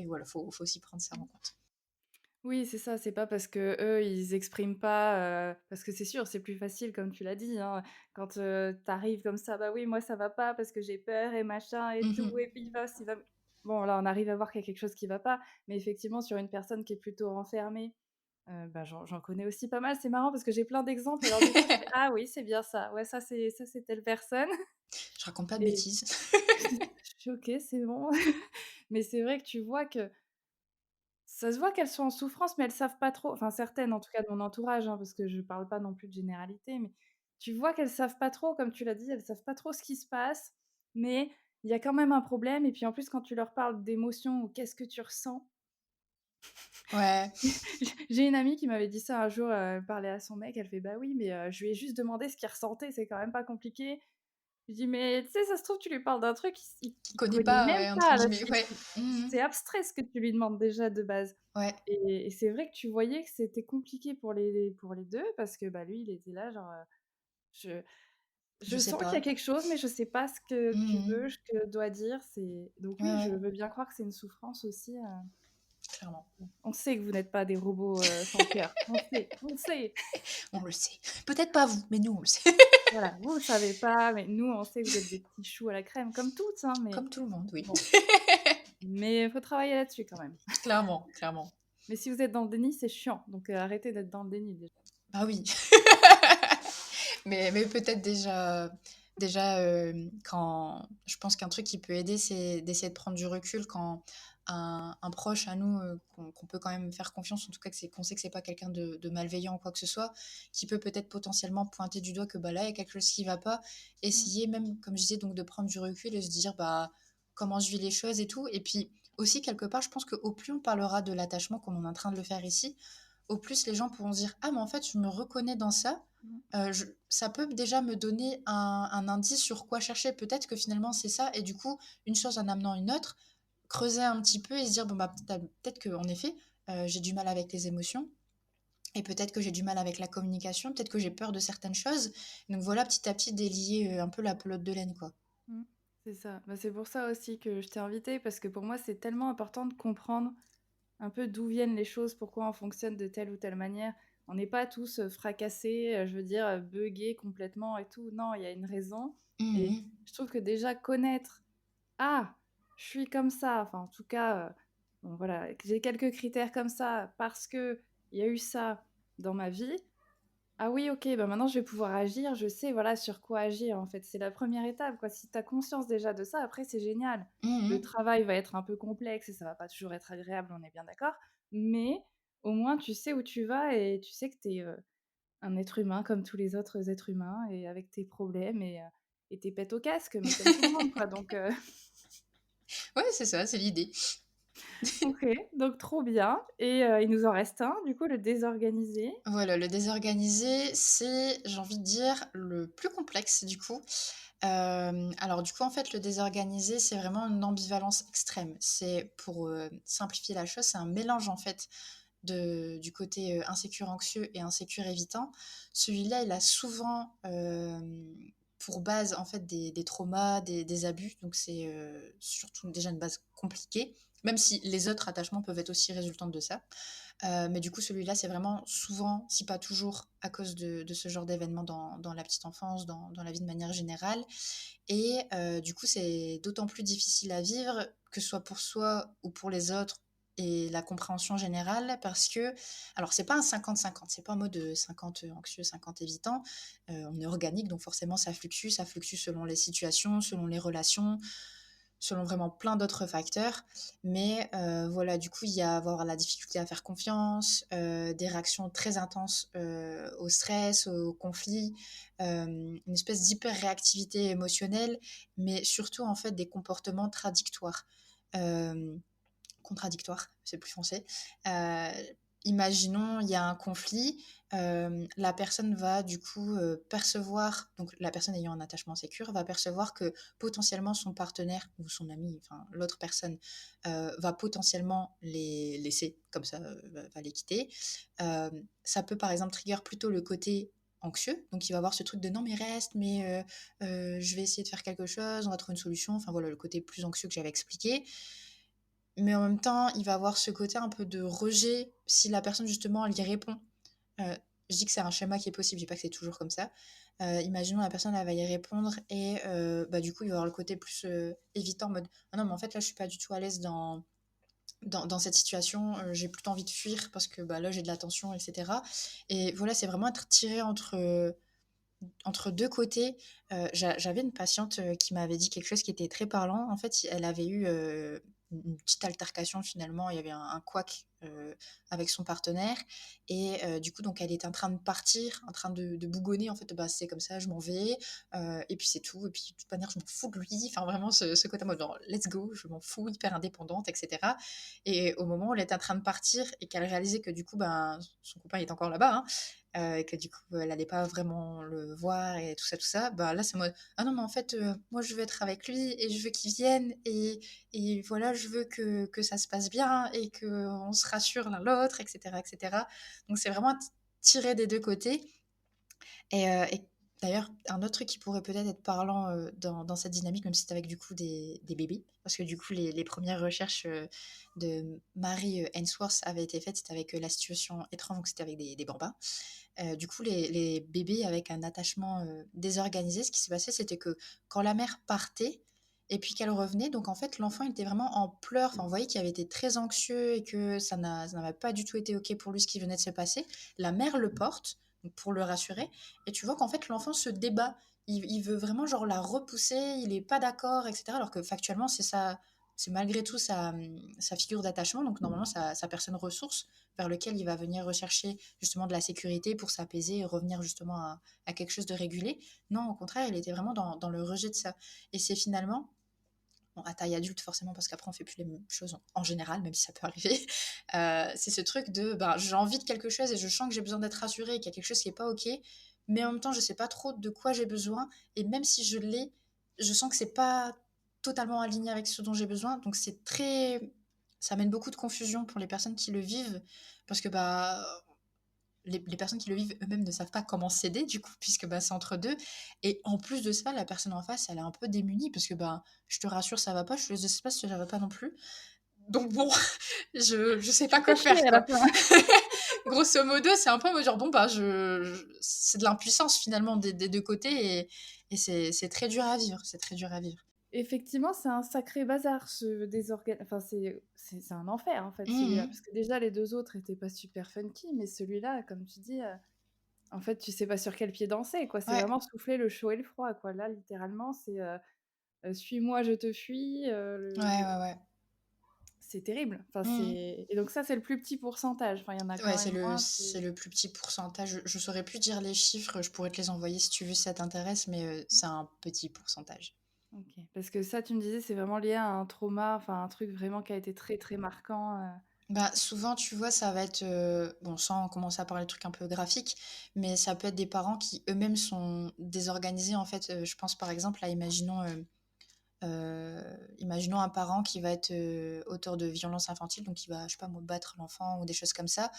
voilà, faut aussi prendre ça en compte. Oui, c'est ça, c'est pas parce qu'eux, ils expriment pas, parce que c'est sûr, c'est plus facile comme tu l'as dit, hein, quand, tu arrives comme ça: «Bah oui, moi ça va pas parce que j'ai peur et machin et tout Mhm. et puis il va bon, là, on arrive à voir qu'il y a quelque chose qui va pas, mais effectivement, sur une personne qui est plutôt renfermée, bah, j'en connais aussi pas mal. C'est marrant parce que j'ai plein d'exemples et alors des fois, je fais: «Ah oui, c'est bien ça. Ouais, ça c'est telle personne» Je raconte pas de et bêtises. je suis: «OK, c'est bon». Mais c'est vrai que tu vois que ça se voit qu'elles sont en souffrance, mais elles savent pas trop, enfin certaines en tout cas de mon entourage, hein, parce que je parle pas non plus de généralité, mais tu vois qu'elles savent pas trop, comme tu l'as dit, elles savent pas trop ce qui se passe, mais il y a quand même un problème et puis en plus quand tu leur parles d'émotions ou «Qu'est-ce que tu ressens?» Ouais, J'ai une amie qui m'avait dit ça un jour, elle parlait à son mec, elle fait: «Bah oui, mais je lui ai juste demandé ce qu'il ressentait, c'est quand même pas compliqué». Je dis: «Mais tu sais, ça se trouve, tu lui parles d'un truc, qui il connaît connaît pas, même ouais, entre pas, là, guillemets, ouais. Mmh. c'est abstrait ce que tu lui demandes déjà de base». Ouais, Et c'est vrai que tu voyais que c'était compliqué pour les 2 parce que, bah, lui, il était là genre, «Je je je sais sens qu'il y a pas. quelque chose, mais je sais pas ce que tu veux, Mmh. ce que dois dire». C'est donc Ouais, oui, ouais, je veux bien croire que c'est une souffrance aussi, clairement. on sait que vous n'êtes pas des robots, sans cœur. On le sait. On le sait. Peut-être pas vous, mais nous, on le sait. Voilà, vous le savez pas, mais nous, on sait que vous êtes des petits choux à la crème comme toutes, hein, mais Comme tout le monde, oui. bon, mais faut travailler là-dessus quand même. Clairement, clairement. Mais si vous êtes dans le déni, c'est chiant, donc arrêtez d'être dans le déni déjà. Ah oui. Mais peut-être déjà, quand je pense qu'un truc qui peut aider, c'est d'essayer de prendre du recul quand un proche à nous, qu'on peut quand même faire confiance, en tout cas qu'on sait que c'est pas quelqu'un de malveillant ou quoi que ce soit, qui peut peut-être potentiellement pointer du doigt que, bah, là, il y a quelque chose qui va pas. Mmh. Essayer même, comme je disais, donc de prendre du recul et se dire, bah, comment je vis les choses et tout. Et puis aussi, quelque part, je pense qu'au plus on parlera de l'attachement, comme on est en train de le faire ici, au plus les gens pourront se dire: «Ah mais en fait je me reconnais dans ça». Mmh. Ça peut déjà me donner un indice sur quoi chercher. Peut-être que finalement c'est ça et du coup, une chose en amenant une autre, creuser un petit peu et se dire: «Bon bah, peut-être qu'en effet, j'ai du mal avec les émotions et peut-être que j'ai du mal avec la communication, peut-être que j'ai peur de certaines choses». Donc voilà, petit à petit délier, un peu la pelote de laine, quoi. Mmh. C'est ça. Bah, c'est pour ça aussi que je t'ai invitée parce que pour moi, c'est tellement important de comprendre un peu d'où viennent les choses, pourquoi on fonctionne de telle ou telle manière. On n'est pas tous, fracassés, je veux dire, buggés complètement et tout. Non, il y a une raison Mmh et mh. je trouve que déjà connaître: «Ah, je suis comme ça», enfin en tout cas, bon voilà, que j'ai quelques critères comme ça parce qu'il y a eu ça dans ma vie. Ah oui, OK, bah, maintenant je vais pouvoir agir, je sais, voilà, sur quoi agir, en fait. C'est la première étape, quoi. Si tu as conscience déjà de ça, après c'est génial. Le Mmh. travail va être un peu complexe et ça va pas toujours être agréable, on est bien d'accord, mais au moins tu sais où tu vas et tu sais que tu es, un être humain comme tous les autres êtres humains et avec tes problèmes et tes pètes au casque, mais comme tout le monde, quoi, donc Ouais, c'est ça, c'est l'idée. OK, donc trop bien et il nous en reste un, du coup, le désorganisé. Voilà, le désorganisé, c'est, j'ai envie de dire, le plus complexe du coup. Alors du coup, en fait, le désorganisé, c'est vraiment une ambivalence extrême. C'est pour, simplifier la chose, c'est un mélange en fait du côté, insécure anxieux et insécure évitant. Celui-là, il a souvent, pour base en fait des traumas, des abus, donc c'est, surtout déjà une base compliquée, même si les autres attachements peuvent être aussi résultantes de ça. Mais du coup, celui-là, c'est vraiment souvent, si pas toujours, à cause de ce genre d'événements dans la petite enfance, dans la vie de manière générale. Et du coup, c'est d'autant plus difficile à vivre, que ce soit pour soi ou pour les autres et la compréhension générale, parce que, alors c'est pas un 50-50, c'est pas en mode 50 anxieux, 50 évitant. On est organique, donc forcément ça fluctue selon les situations, selon les relations, selon vraiment plein d'autres facteurs. Mais voilà, du coup, il y a avoir la difficulté à faire confiance, des réactions très intenses au stress, au conflit, une espèce d'hyper-réactivité émotionnelle, mais surtout, en fait, des comportements tradictoires. Euh, Contradictoire, c'est plus français. Euh, Imaginons, il y a un conflit, la personne va du coup percevoir, donc la personne ayant un attachement sécure va percevoir que potentiellement son partenaire ou son ami, enfin l'autre personne, va potentiellement les laisser, comme ça, va les quitter. Euh, Ça peut par exemple trigger plutôt le côté anxieux, donc il va avoir ce truc de non mais reste, mais je vais essayer de faire quelque chose, on va trouver une solution, enfin voilà le côté plus anxieux que j'avais expliqué. Mais en même temps, il va avoir ce côté un peu de rejet si la personne justement elle y répond. je dis que c'est un schéma qui est possible, je dis pas que c'est toujours comme ça. Imaginons la personne, elle va y répondre et bah, du coup, il va y avoir le côté plus évitant, en mode: «Ah non, mais en fait, là, je suis pas du tout à l'aise dans cette situation, j'ai plutôt envie de fuir parce que, bah, là, j'ai de la tension et cetera». Et voilà, c'est vraiment être tiré entre 2 côtés. J'avais une patiente, qui m'avait dit quelque chose qui était très parlant. En fait, elle avait eu, une petite altercation finalement. Il y avait un couac, avec son partenaire et du coup, donc elle était en train de partir, en train de bougonner en fait: «Bah, c'est comme ça, je m'en vais, et puis c'est tout et puis de toute manière, je m'en fous de lui». Enfin vraiment ce côté en mode genre: «Let's go, je m'en fous, hyper indépendante et cetera». Et au moment où elle était en train de partir et qu'elle réalisait que du coup, ben, son copain est encore là-bas, hein, et que du coup, elle allait pas vraiment le voir et tout ça, bah, là, c'est en mode: «Ah non, mais en fait, moi, je veux être avec lui et je veux qu'il vienne et voilà, je veux que ça se passe bien et qu'on se rassure l'un l'autre» et cetera et cetera. Donc c'est vraiment tiré des 2 côtés et d'ailleurs, un autre truc qui pourrait peut-être être parlant, dans cette dynamique, même si c'est avec du coup des bébés, parce que du coup les 1res recherches, de Mary, Ainsworth avaient été faites, c'était avec, la situation étrange, donc c'était avec des bambins. Du coup les bébés avec un attachement, désorganisé, ce qui s'est passé, c'était que quand la mère partait et puis qu'elle revenait, donc en fait l'enfant il était vraiment en pleurs, enfin on voyait qu'il avait été très anxieux et que ça n'avait pas du tout été OK pour lui ce qui venait de se passer. La mère le porte, donc pour le rassurer et tu vois qu'en fait l'enfant se débat. Il veut vraiment genre la repousser, il est pas d'accord et cetera alors que factuellement c'est malgré tout sa figure d'attachement, donc normalement sa personne ressource vers lequel il va venir rechercher justement de la sécurité pour s'apaiser et revenir justement à quelque chose de régulé. Non, au contraire, il était vraiment dans le rejet de ça. Et c'est finalement, bon, à taille adulte forcément, parce qu'après on fait plus les mêmes choses en général, même si ça peut arriver, c'est ce truc de ben, j'ai envie de quelque chose et je sens que j'ai besoin d'être rassurée et qu'il y a quelque chose qui n'est pas OK, mais en même temps je sais pas trop de quoi j'ai besoin et même si je l'ai, je sens que c'est pas totalement aligné avec ce dont j'ai besoin, donc c'est très, ça amène beaucoup de confusion pour les personnes qui le vivent parce que bah les personnes qui le vivent eux-mêmes ne savent pas comment s'aider du coup, puisque, bah, c'est entre 2 et en plus de ça, la personne en face, elle est un peu démunie parce que, bah, je te rassure, ça va pas, je te laisse de l'espace, ça va pas non plus. Donc bon, je sais pas Tu fais quoi chier faire, à la quoi. fin. Grosso modo, c'est un peu en mode genre, bon, bah, c'est de l'impuissance finalement des 2 côtés et c'est très dur à vivre, c'est très dur à vivre. Effectivement, c'est un sacré bazar ce enfin c'est un enfer en fait Mmh celui-là, mh. parce que déjà les 2 autres étaient pas super funky, mais celui-là, comme tu dis, en fait, tu sais pas sur quel pied danser quoi. C'est Ouais, vraiment souffler le chaud et le froid quoi. Là, littéralement, c'est, «Suis-moi, je te fuis», ouais, le ouais, ouais. c'est terrible. Enfin, Mmh mh. c'est et donc ça, c'est le plus petit pourcentage. Enfin, il y en a quand Ouais, même moins, c'est c'est le plus petit pourcentage. Je saurais plus dire les chiffres, je pourrais te les envoyer si tu veux, si ça t'intéresse, mais c'est un petit pourcentage. OK. Parce que ça, tu me disais, c'est vraiment lié à un trauma, enfin un truc vraiment qui a été très, très marquant, Bah, souvent, tu vois, ça va être, bon, sans commencer à parler de trucs un peu graphiques, mais ça peut être des parents qui eux-mêmes sont désorganisés. En fait, je pense par exemple à imaginons un parent qui va être, auteur de violences infantiles, donc qui va, je sais pas moi, battre l'enfant ou des choses comme ça,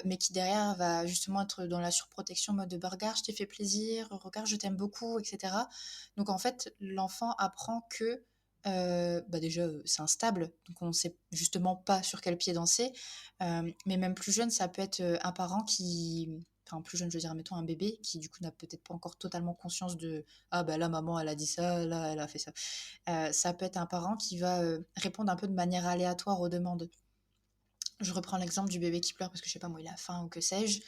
mais qui derrière va justement être dans la surprotection en mode de: «Bah, regarde, je t'ai fait plaisir, regarde, je t'aime beaucoup» et cetera. Donc en fait, l'enfant apprend que, bah, déjà, c'est instable, donc on ne sait justement pas sur quel pied danser, mais même plus jeune, ça peut être, un parent qui, enfin plus jeune, je veux dire, mettons un bébé qui du coup n'a peut-être pas encore totalement conscience de: «Ah bah là maman elle a dit ça, là elle a fait ça». Ça peut être un parent qui va, répondre un peu de manière aléatoire aux demandes. Je reprends l'exemple du bébé qui pleure parce que je sais pas moi, il a faim ou que sais-je.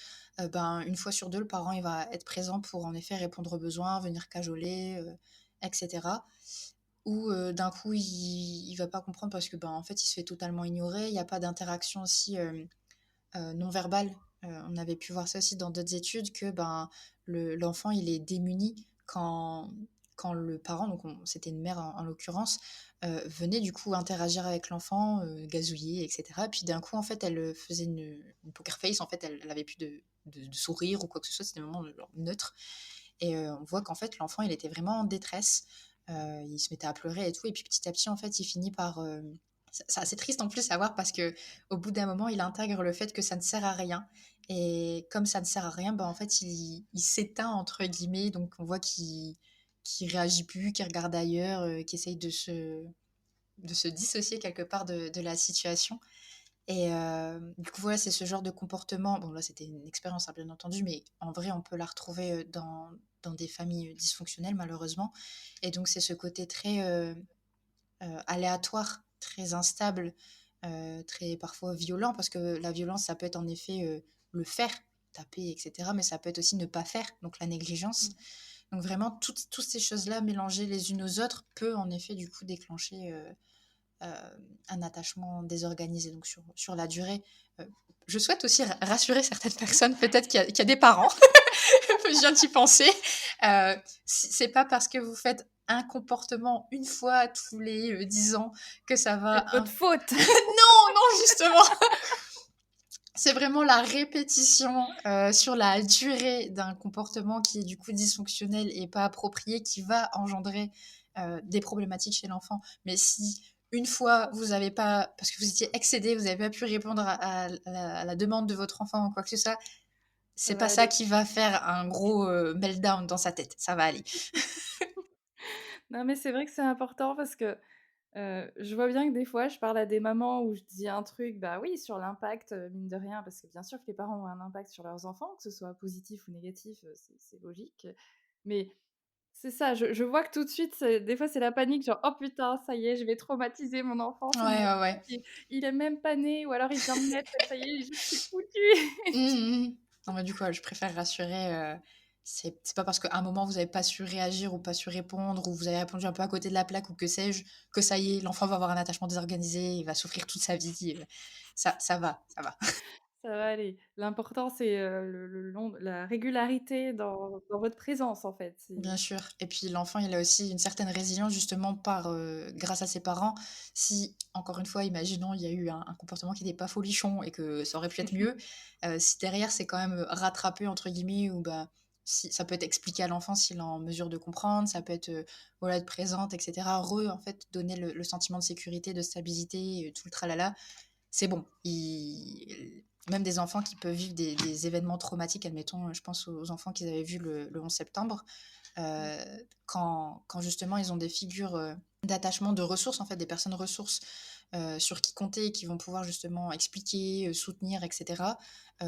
Ben, une fois sur 2, le parent, il va être présent pour en effet répondre aux besoins, venir cajoler, et cetera. Ou, d'un coup, il va pas comprendre parce que, ben, en fait, il se fait totalement ignorer. Il y a pas d'interaction aussi, non verbale. On avait pu voir ça aussi dans d'autres études que, ben, l'enfant, il est démuni quand le parent, donc c'était une mère en l'occurrence, venait du coup interagir avec l'enfant, gazouiller et cetera. Puis d'un coup, en fait, elle, faisait une poker face, en fait, elle avait plus de sourire ou quoi que ce soit, c'était vraiment genre neutre et on voit qu'en fait, l'enfant, il était vraiment en détresse, il se mettait à pleurer et tout et puis petit à petit, en fait, il finit par, c'est assez triste en plus à voir parce que au bout d'un moment, il intègre le fait que ça ne sert à rien et comme ça ne sert à rien, bah, en fait, il «s'éteint» entre guillemets, donc on voit qu'il réagit plus, qu'il regarde ailleurs, qu'il essaye de se dissocier quelque part de la situation Et du coup, voilà, c'est ce genre de comportement. Bon, là, c'était une expérience, hein, bien entendu, mais en vrai, on peut la retrouver dans des familles dysfonctionnelles, malheureusement. Et donc, c'est ce côté très aléatoire, très instable, très parfois violent, parce que la violence, ça peut être en effet le faire, taper, etc. Mais ça peut être aussi ne pas faire, donc la négligence. Mm. Donc, vraiment, toutes ces choses-là mélangées les unes aux autres peut en effet, du coup, déclencher un attachement désorganisé, donc sur la durée. Euh, je souhaite aussi rassurer certaines personnes, peut-être qu'il y a des parents, je viens d'y penser. C'est pas parce que vous faites un comportement une fois tous les 10 ans que ça C'est va... de votre faute. Non, non, justement. C'est vraiment la répétition sur la durée d'un comportement qui est du coup dysfonctionnel et pas approprié qui va engendrer des problématiques chez l'enfant. Mais si une fois vous n'avez pas, parce que vous étiez excédé, vous n'avez pas pu répondre à la demande de votre enfant ou quoi que ce soit, Ça c'est va pas ça aller. qui va faire un gros meltdown dans sa tête. Ça va aller. Non, mais c'est vrai que c'est important parce que je vois bien que des fois, je parle à des mamans où je dis un truc, bah oui, sur l'impact, mine de rien, parce que bien sûr que les parents ont un impact sur leurs enfants, que ce soit positif ou négatif, c'est logique. Mais c'est ça, je vois que tout de suite, des fois, c'est la panique, genre, oh putain, ça y est, je vais traumatiser mon enfant, Ouais, c'est mon ouais, ouais. il est même pas né, ou alors il vient de naître, ça y est, je suis foutue. Mmh. Non, mais du coup, je préfère rassurer. C'est pas parce qu'à un moment vous avez pas su réagir ou pas su répondre ou vous avez répondu un peu à côté de la plaque ou que sais-je, que ça y est, l'enfant va avoir un attachement désorganisé, il va souffrir toute sa vie. Ça va, ça va. Ça va aller. L'important, c'est, la régularité dans votre présence, en fait. Bien C'est sûr. Et puis l'enfant, il a aussi une certaine résilience justement grâce à ses parents. Si, encore une fois, imaginons, il y a eu un comportement qui n'était pas folichon et que ça aurait pu être mieux, si derrière c'est quand même rattrapé, entre guillemets, ou bah, si, ça peut être expliqué à l'enfant s'il est en mesure de comprendre, ça peut être voilà, être présente, etc. En fait, donner le sentiment de sécurité, de stabilité, tout le tralala, c'est bon. Même des enfants qui peuvent vivre des événements traumatiques, admettons, je pense aux enfants qu'ils avaient vus le 11 septembre, Mmh. quand justement ils ont des figures d'attachement, de ressources, en fait, des personnes ressources sur qui compter, qui vont pouvoir justement expliquer, soutenir, etc.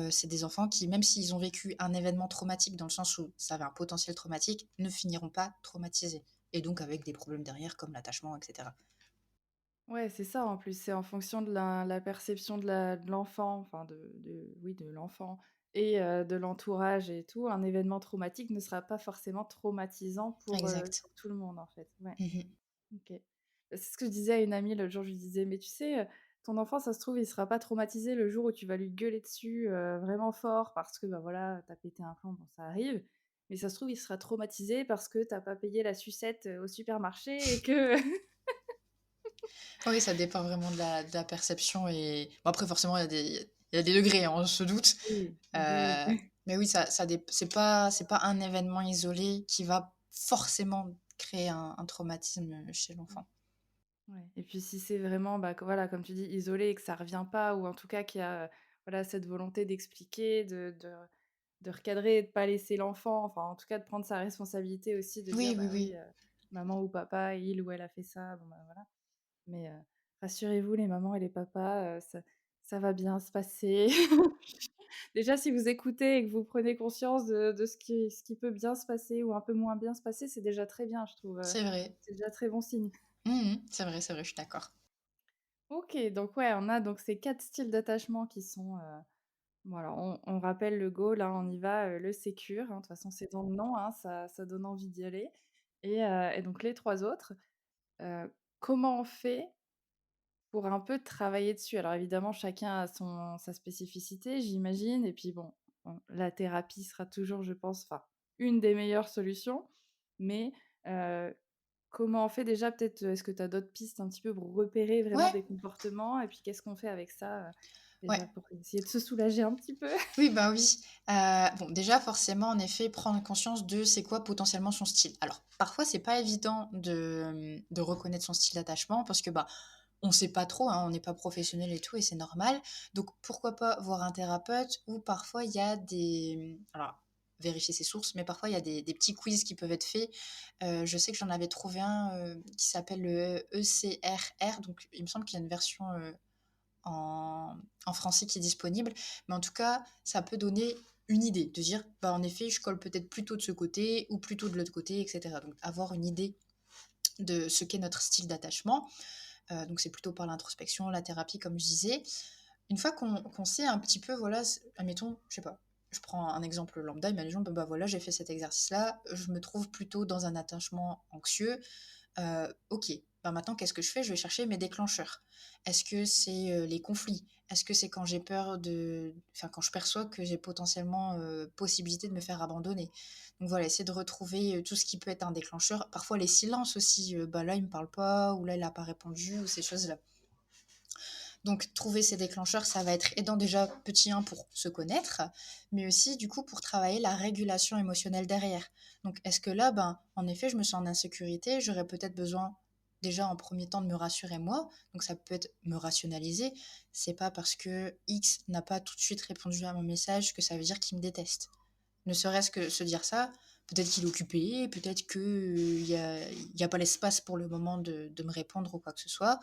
C'est des enfants qui, même s'ils ont vécu un événement traumatique, dans le sens où ça avait un potentiel traumatique, ne finiront pas traumatisés. Et donc avec des problèmes derrière, comme l'attachement, etc. Ouais, c'est ça, en plus, c'est en fonction de la perception de l'enfant, enfin oui, de l'enfant et de l'entourage et tout. Un événement traumatique ne sera pas forcément traumatisant Exact. pour tout le monde, en fait. Ouais, Mhm. OK. C'est ce que je disais à une amie l'autre jour, je lui disais: «Mais tu sais, ton enfant, ça se trouve, il sera pas traumatisé le jour où tu vas lui gueuler dessus, vraiment fort parce que, bah, voilà, tu pété un plomb», bon, ça arrive. Mais ça se trouve, il sera traumatisé parce que t'as pas payé la sucette, au supermarché et que Oui, ça dépend vraiment de la perception. Et bon, après, forcément, il y a des degrés, hein, on se doute. oui, oui, Euh, oui. mais oui, c'est pas un événement isolé qui va forcément créer un traumatisme chez l'enfant. Ouais et puis si c'est vraiment, bah, voilà, comme tu dis, isolé et que ça revient pas ou en tout cas qu'il y a, voilà, cette volonté d'expliquer, de recadrer et de pas laisser l'enfant, enfin, en tout cas, de prendre sa responsabilité aussi, de Oui, dire: oui, «Bah, oui, oui. maman ou papa, il ou elle a fait ça», bon, bah, voilà. Mais rassurez-vous les mamans et les papas, ça va bien se passer. Déjà, si vous écoutez et que vous prenez conscience de ce qui peut bien se passer ou un peu moins bien se passer, c'est déjà très bien, je trouve, C'est vrai. c'est déjà très bon signe. C'est vrai, je suis d'accord. OK, donc ouais, on a donc ces 4 styles d'attachement qui sont, bon alors on rappelle le goal, hein, on y va, le sécure, hein, de toute façon c'est dans le nom, hein, ça donne envie d'y aller et donc les 3 autres, comment on fait pour un peu travailler dessus? Alors évidemment chacun a sa spécificité j'imagine et puis bon, la thérapie sera toujours je pense, enfin, une des meilleures solutions mais heu comment on fait déjà peut-être, est-ce que tu as d'autres pistes un petit peu pour repérer vraiment Ouais, des comportements? Et puis qu'est-ce qu'on fait avec ça, déjà ouais. pour essayer de se soulager un petit peu? Oui, bah oui. Bon, déjà, forcément, en effet, prendre conscience de c'est quoi potentiellement son style. Alors, parfois, c'est pas évident de reconnaître son style d'attachement parce que, bah, on sait pas trop, hein, on n'est pas professionnel et tout, et c'est normal. Donc, pourquoi pas voir un thérapeute ou parfois, il y a alors, vérifier ses sources, mais parfois, il y a des petits quiz qui peuvent être faits. Je sais que j'en avais trouvé un qui s'appelle le ECRR, donc il me semble qu'il y a une version en français qui est disponible. Mais en tout cas, ça peut donner une idée, de dire, bah, en effet, je colle peut-être plutôt de ce côté ou plutôt de l'autre côté, etc. Donc, avoir une idée de ce qu'est notre style d'attachement. Donc, c'est plutôt par l'introspection, la thérapie, comme je disais. Une fois qu'on sait un petit peu, voilà, admettons, je sais pas, je prends un exemple lambda, imaginons, bah voilà, j'ai fait cet exercice-là, je me trouve plutôt dans un attachement anxieux. Ok, bah maintenant, qu'est-ce que je fais? Je vais chercher mes déclencheurs. Est-ce que c'est les conflits? Est-ce que c'est quand j'ai peur de... Enfin, quand je perçois que j'ai potentiellement possibilité de me faire abandonner? Donc voilà, essayer de retrouver tout ce qui peut être un déclencheur. Parfois, les silences aussi. Bah là, il me parle pas, ou là, il a pas répondu, ou ces choses-là. Donc, trouver ces déclencheurs, ça va être aidant déjà, petit 1, pour se connaître, mais aussi, du coup, pour travailler la régulation émotionnelle derrière. Donc, est-ce que là, ben, en effet, je me sens en insécurité, j'aurais peut-être besoin, déjà, en premier temps, de me rassurer moi. Donc, ça peut être me rationaliser. C'est pas parce que X n'a pas tout de suite répondu à mon message que ça veut dire qu'il me déteste. Ne serait-ce que se dire ça, peut-être qu'il est occupé, peut-être qu'il n'y a pas l'espace pour le moment de me répondre ou quoi que ce soit.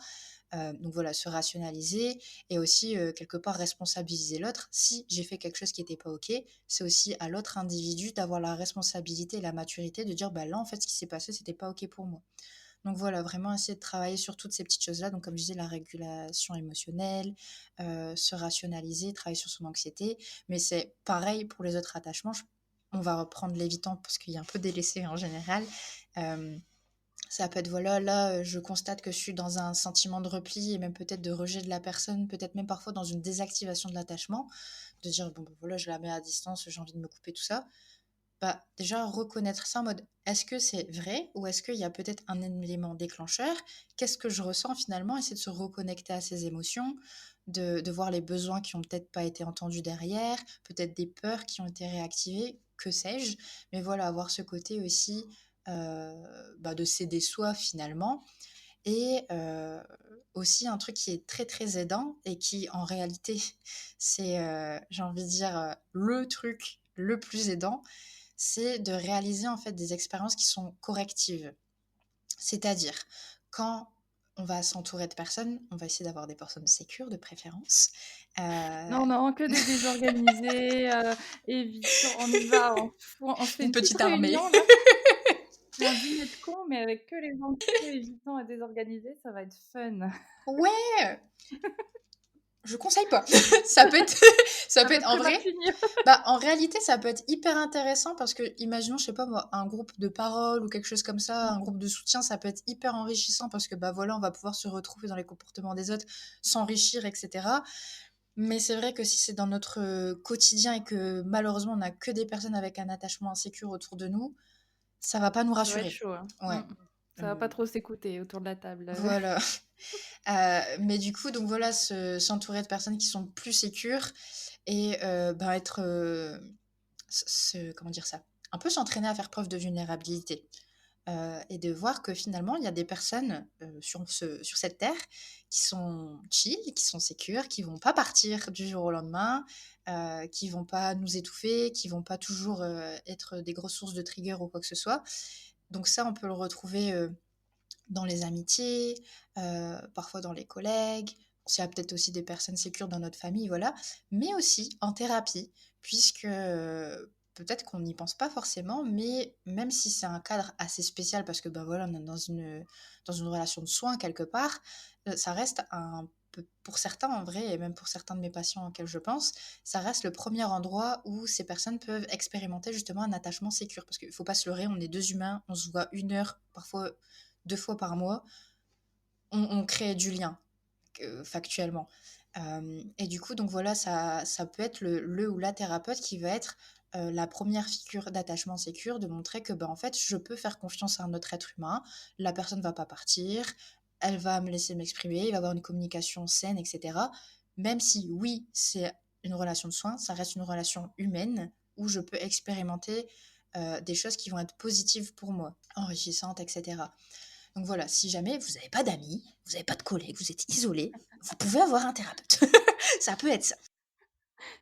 Donc voilà, se rationaliser et aussi quelque part responsabiliser l'autre. Si j'ai fait quelque chose qui n'était pas OK, c'est aussi à l'autre individu d'avoir la responsabilité et la maturité de dire bah là en fait ce qui s'est passé c'était pas OK pour moi. Donc voilà, vraiment essayer de travailler sur toutes ces petites choses-là. Donc comme je disais, la régulation émotionnelle, se rationaliser, travailler sur son anxiété. Mais c'est pareil pour les autres attachements. On va reprendre l'évitant parce qu'il y a un peu délaissé en général. Euh, Ça peut être, voilà, là, je constate que je suis dans un sentiment de repli et même peut-être de rejet de la personne, peut-être même parfois dans une désactivation de l'attachement, de dire, bon, ben voilà, je la mets à distance, j'ai envie de me couper, tout ça. Bah, déjà, reconnaître ça en mode, est-ce que c'est vrai ou est-ce qu'il y a peut-être un élément déclencheur? Qu'est-ce que je ressens finalement? Essayer de se reconnecter à ses émotions, de voir les besoins qui ont peut-être pas été entendus derrière, peut-être des peurs qui ont été réactivées, que sais-je. Mais voilà, avoir ce côté aussi bah, de s'aider soi finalement. Et aussi un truc qui est très très aidant et qui en réalité c'est j'ai envie de dire le truc le plus aidant, c'est de réaliser en fait des expériences qui sont correctives. C'est-à-dire quand on va s'entourer de personnes, on va essayer d'avoir des personnes sécures de préférence. Euh, Non, non, que des désorganisés, évitons, on y va, on se fait une une petite petite armée. réunion là, un dîner de cons, mais avec que les anxieux, évitants et désorganisés, ça va être fun. Ouais, je conseille pas. ça peut être ça Ça peut peut être en très mal vrai. finir. Bah, en réalité, ça peut être hyper intéressant parce que, imaginons, je sais pas moi, un groupe de parole ou quelque chose comme ça, un groupe de soutien, ça peut être hyper enrichissant parce que, bah voilà, on va pouvoir se retrouver dans les comportements des autres, s'enrichir, etc. Mais c'est vrai que si c'est dans notre quotidien et que malheureusement on n'a que des personnes avec un attachement insécure autour de nous, ça va pas nous Ça va être rassurer. chaud, hein. Ouais. Ça va pas trop s'écouter autour de la table. Voilà. Mais du coup, donc voilà, s'entourer de personnes qui sont plus sécures et bah, être, comment dire ça? Un peu s'entraîner à faire preuve de vulnérabilité. Et de voir que finalement, il y a des personnes sur cette terre qui sont chill, qui sont sécures, qui vont pas partir du jour au lendemain, qui vont pas nous étouffer, qui vont pas toujours être des grosses sources de trigger ou quoi que ce soit. Donc ça, on peut le retrouver dans les amitiés, parfois dans les collègues. Il y a peut-être aussi des personnes sécures dans notre famille, voilà. Mais aussi en thérapie, puisque peut-être qu'on n'y pense pas forcément, mais même si c'est un cadre assez spécial, parce que ben voilà, on est dans une relation de soins quelque part, ça reste un peu, pour certains en vrai, et même pour certains de mes patients auxquels je pense, ça reste le premier endroit où ces personnes peuvent expérimenter justement un attachement sécure. Parce qu'il ne faut pas se leurrer, on est deux humains, on se voit 1 heure, parfois 2 fois par mois, on crée du lien factuellement. Et du coup, donc voilà, ça peut être le ou la thérapeute qui va être la première figure d'attachement sécure, de montrer que ben, en fait, je peux faire confiance à un autre être humain, la personne ne va pas partir, elle va me laisser m'exprimer, il va y avoir une communication saine, etc. Même si, oui, c'est une relation de soins, ça reste une relation humaine où je peux expérimenter des choses qui vont être positives pour moi, enrichissantes, etc. Donc voilà, si jamais vous n'avez pas d'amis, vous n'avez pas de collègues, vous êtes isolé, vous pouvez avoir un thérapeute. Ça peut être ça.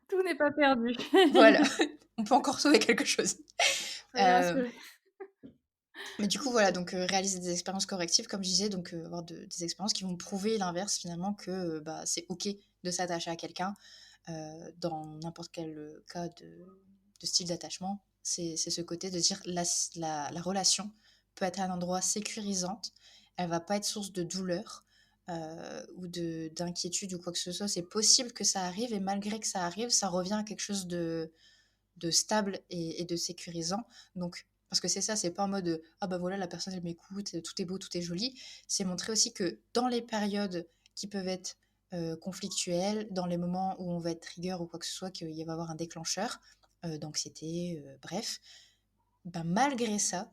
Tout n'est pas perdu. Voilà, on peut encore sauver quelque chose. Soyez Euh, rassurés. Mais du coup, voilà, donc réaliser des expériences correctives, comme je disais, donc avoir des expériences qui vont prouver l'inverse finalement que bah, c'est OK de s'attacher à quelqu'un dans n'importe quel cas de style d'attachement. C'est ce côté de dire la relation peut être un endroit sécurisante, elle va pas être source de douleur ou d'inquiétude ou quoi que ce soit. C'est possible que ça arrive et malgré que ça arrive, ça revient à quelque chose de stable et de sécurisant. Donc, parce que c'est ça, c'est pas en mode ah bah voilà, la personne elle m'écoute, tout est beau, tout est joli. C'est montrer aussi que dans les périodes qui peuvent être conflictuelles, dans les moments où on va être trigger ou quoi que ce soit, qu'il va y avoir un déclencheur d'anxiété, bref, ben malgré ça,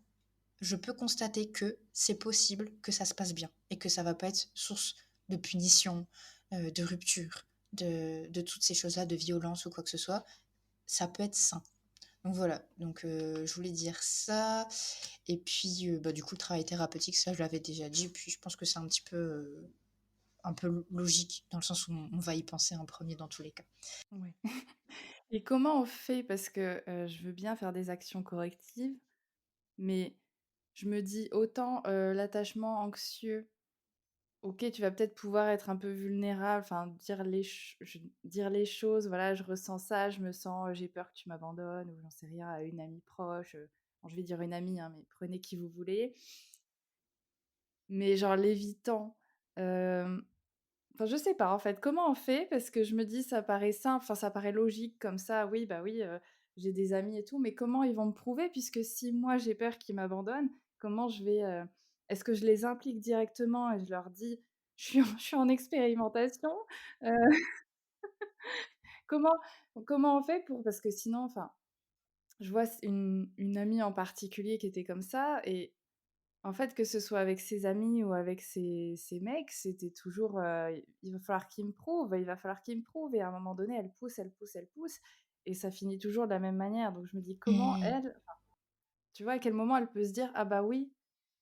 je peux constater que c'est possible que ça se passe bien et que ça va pas être source de punition, de rupture, de toutes ces choses-là, de violence ou quoi que ce soit. Ça peut être sain. Donc voilà, donc je voulais dire ça. Et puis, bah, du coup, le travail thérapeutique, ça, je l'avais déjà dit. Puis, je pense que c'est un peu logique, dans le sens où on va y penser en premier dans tous les cas. Ouais. Et comment on fait? Parce que, je veux bien faire des actions correctives, mais je me dis autant, l'attachement anxieux, OK, tu vas peut-être pouvoir être un peu vulnérable, enfin dire les choses, voilà: «Je ressens ça, je me sens, j'ai peur que tu m'abandonnes» ou j'en sais rien, à une amie proche, bon je vais dire une amie, hein, mais prenez qui vous voulez. Mais genre l'évitant, hem, enfin je sais pas en fait, comment on fait? Parce que je me dis ça paraît simple, enfin ça paraît logique comme ça, oui, bah oui, j'ai des amis et tout, mais comment ils vont me prouver? Puisque si moi j'ai peur qu'ils m'abandonnent, comment je vais, est-ce que je les implique directement et je leur dis: je suis en expérimentation?» heu, comment comment on fait pour parce que sinon enfin, je vois une amie en particulier qui était comme ça et en fait, que ce soit avec ses amis ou avec ses mecs, c'était toujours, «Il va falloir qu'il me prouve, il va falloir qu'il me prouve» et à un moment donné, elle pousse, elle pousse, elle pousse et ça finit toujours de la même manière. Donc je me dis: «Comment Mmh. elle» tu vois, à quel moment elle peut se dire: «Ah bah oui»,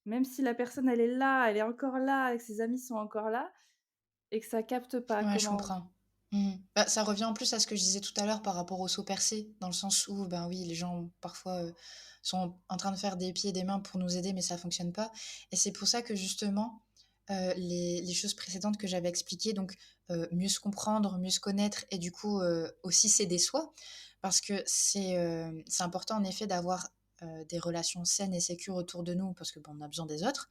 même si la personne elle est là, elle est encore là et que ses amis sont encore là et que ça capte pas, Ouais, je comment comprends. Mmh. Bah, ça revient en plus à ce que je disais tout à l'heure par rapport au saut percé, dans le sens où, ben oui, les gens parfois sont en train de faire des pieds et des mains pour nous aider, mais ça fonctionne pas. Et c'est pour ça que justement, les choses précédentes que j'avais expliquées, donc mieux se comprendre, mieux se connaître, et du coup aussi s'aider soi, parce que c'est important en effet d'avoir des relations saines et sécures autour de nous, parce que bon, on a besoin des autres.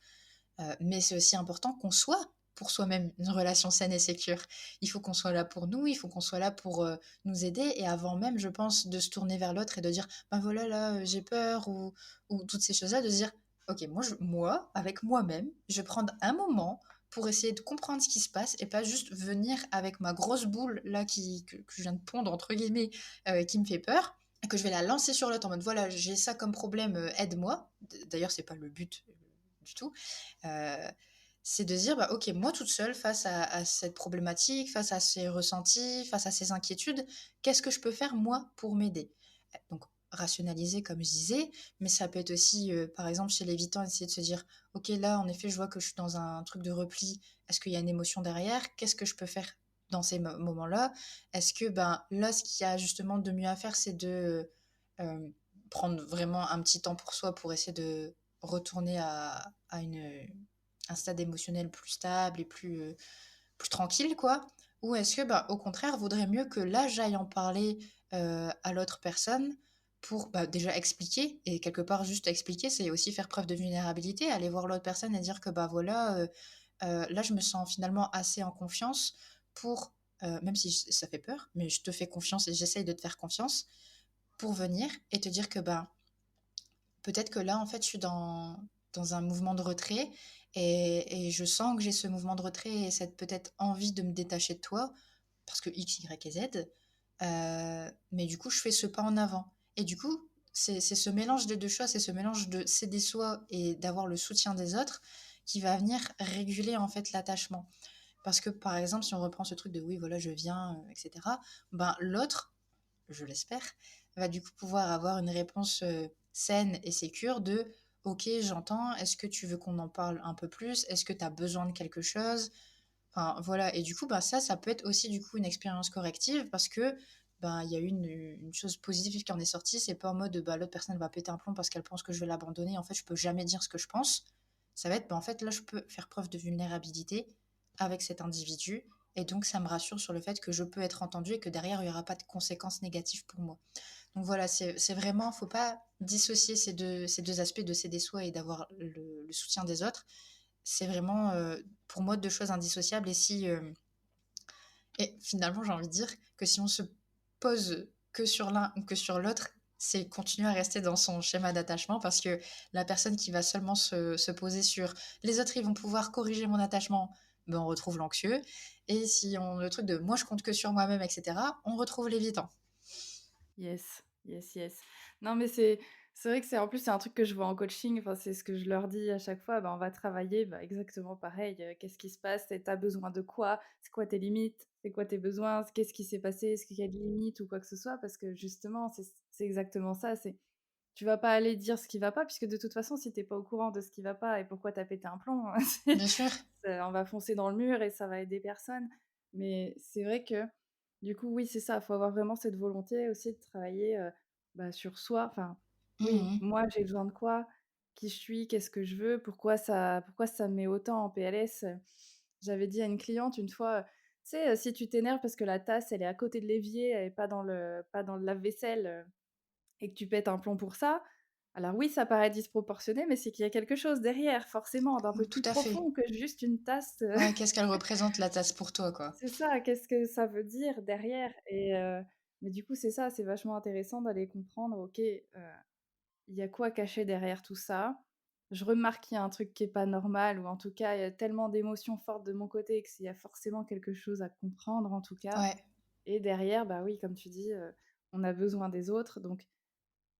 Mais c'est aussi important qu'on soit pour soi-même une relation saine et sécure. Il faut qu'on soit là pour nous, il faut qu'on soit là pour nous aider. Et avant même, je pense, de se tourner vers l'autre et de dire, ben voilà, là, j'ai peur, ou toutes ces choses-là, de se dire, ok, moi, avec moi-même, je vais prendre un moment pour essayer de comprendre ce qui se passe et pas juste venir avec ma grosse boule là que je viens de pondre entre guillemets, qui me fait peur, et que je vais la lancer sur l'autre en mode voilà, j'ai ça comme problème, aide-moi. D'ailleurs, c'est pas le but du tout. Heu, c'est de dire: «Bah, OK, moi toute seule face à cette problématique, face à ces ressentis, face à ces inquiétudes, qu'est-ce que je peux faire moi pour m'aider?» Donc rationaliser comme je disais, mais ça peut être aussi, par exemple chez l'évitant, essayer de se dire: «OK, là en effet je vois que je suis dans un truc de repli. Est-ce qu'il y a une émotion derrière? Qu'est-ce que je peux faire dans ces moments-là?» Est-ce que, ben, là ce qu'il y a justement de mieux à faire, c'est de, hem, prendre vraiment un petit temps pour soi pour essayer de retourner à un stade émotionnel plus stable et plus tranquille, quoi? Ou est-ce que, bah, au contraire, vaudrait mieux que là, j'aille en parler à l'autre personne pour bah, déjà expliquer, et quelque part, juste expliquer, c'est aussi faire preuve de vulnérabilité, aller voir l'autre personne et dire que, bah voilà, là, je me sens finalement assez en confiance pour, même si ça fait peur, mais je te fais confiance et j'essaye de te faire confiance pour venir et te dire que, bah, peut-être que là, en fait, je suis dans un mouvement de retrait et je sens que j'ai ce mouvement de retrait et cette peut-être envie de me détacher de toi parce que X, Y et Z. Mais du coup, je fais ce pas en avant. Et du coup, c'est ce mélange des deux choses, c'est ce mélange de céder soi et d'avoir le soutien des autres qui va venir réguler en fait l'attachement. Parce que par exemple, si on reprend ce truc de oui, voilà, je viens, etc., ben l'autre, je l'espère, va du coup pouvoir avoir une réponse saine et sécure de ok, j'entends, est-ce que tu veux qu'on en parle un peu plus? Est-ce que tu as besoin de quelque chose? Enfin voilà, et du coup, bah, ça peut être aussi du coup une expérience corrective parce que ben, il y a eu une chose positive qui en est sortie. C'est pas en mode, bah, l'autre personne va péter un plomb parce qu'elle pense que je vais l'abandonner. En fait, je peux jamais dire ce que je pense. Ça va être, bah, en fait, là, je peux faire preuve de vulnérabilité avec cet individu. Et donc, ça me rassure sur le fait que je peux être entendue et que derrière, il n'y aura pas de conséquences négatives pour moi. Donc voilà, c'est vraiment, faut pas dissocier ces deux aspects de s'aider soi et d'avoir le soutien des autres. C'est vraiment, pour moi, deux choses indissociables. Et finalement, j'ai envie de dire que si on se pose que sur l'un ou que sur l'autre, c'est continuer à rester dans son schéma d'attachement parce que la personne qui va seulement se poser sur les autres, ils vont pouvoir corriger mon attachement, ben on retrouve l'anxieux. Et si on le truc de moi, je compte que sur moi-même, etc., on retrouve l'évitant. Yes, yes, yes. Non, mais c'est vrai que c'est en plus, c'est un truc que je vois en coaching, enfin, c'est ce que je leur dis à chaque fois, bah, on va travailler, bah, exactement pareil, qu'est-ce qui se passe? Tu as besoin de quoi? C'est quoi tes limites? C'est quoi tes besoins? Qu'est-ce qui s'est passé? Est-ce qu'il y a des limites ou quoi que ce soit? Parce que justement, c'est exactement ça, c'est tu vas pas aller dire ce qui va pas puisque de toute façon, si tu pas au courant de ce qui va pas et pourquoi tu as pété un plomb, Bien sûr. on va foncer dans le mur et ça va aider personne. Mais c'est vrai que du coup, oui, c'est ça. Il faut avoir vraiment cette volonté aussi de travailler bah, sur soi. Enfin, oui, Mhm. moi, j'ai besoin de quoi? Qui je suis? Qu'est-ce que je veux? Pourquoi ça me met autant en PLS? J'avais dit à une cliente une fois, tu sais, si tu t'énerves parce que la tasse, elle est à côté de l'évier et pas dans le lave-vaisselle et que tu pètes un plomb pour ça, alors oui, ça paraît disproportionné, mais c'est qu'il y a quelque chose derrière, forcément, d'un peu Tout plus à fait. profond que juste une tasse. Ouais, qu'est-ce qu'elle représente la tasse pour toi, quoi? C'est ça, qu'est-ce que ça veut dire derrière? Mais du coup, c'est ça, c'est vachement intéressant d'aller comprendre, OK, il y a quoi caché derrière tout ça? Je remarque qu'il y a un truc qui est pas normal ou en tout cas, il y a tellement d'émotions fortes de mon côté que s'il y a forcément quelque chose à comprendre en tout cas. Ouais. Et derrière, bah oui, comme tu dis, on a besoin des autres, donc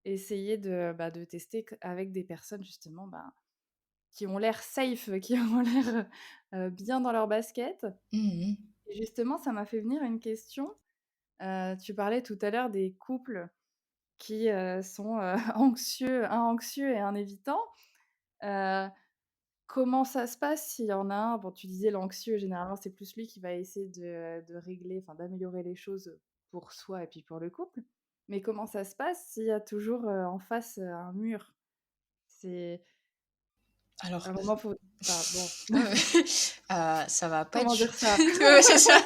essayer de tester avec des personnes justement, bah, qui ont l'air safe, qui ont l'air, bien dans leur basket. Mhm. Et justement, ça m'a fait venir une question. Tu parlais tout à l'heure des couples qui, sont, anxieux, un anxieux et un évitant. Heu, Comment ça se passe s'il y en a un bon, tu disais l'anxieux, généralement, c'est plus lui qui va essayer de régler, enfin d'améliorer les choses, pour soi et puis pour le couple. Mais comment ça se passe s'il y a toujours, en face, un mur? C'est à Alors, un moment, faut enfin bon, ça va pas être comment dire ça? ouais, c'est ça.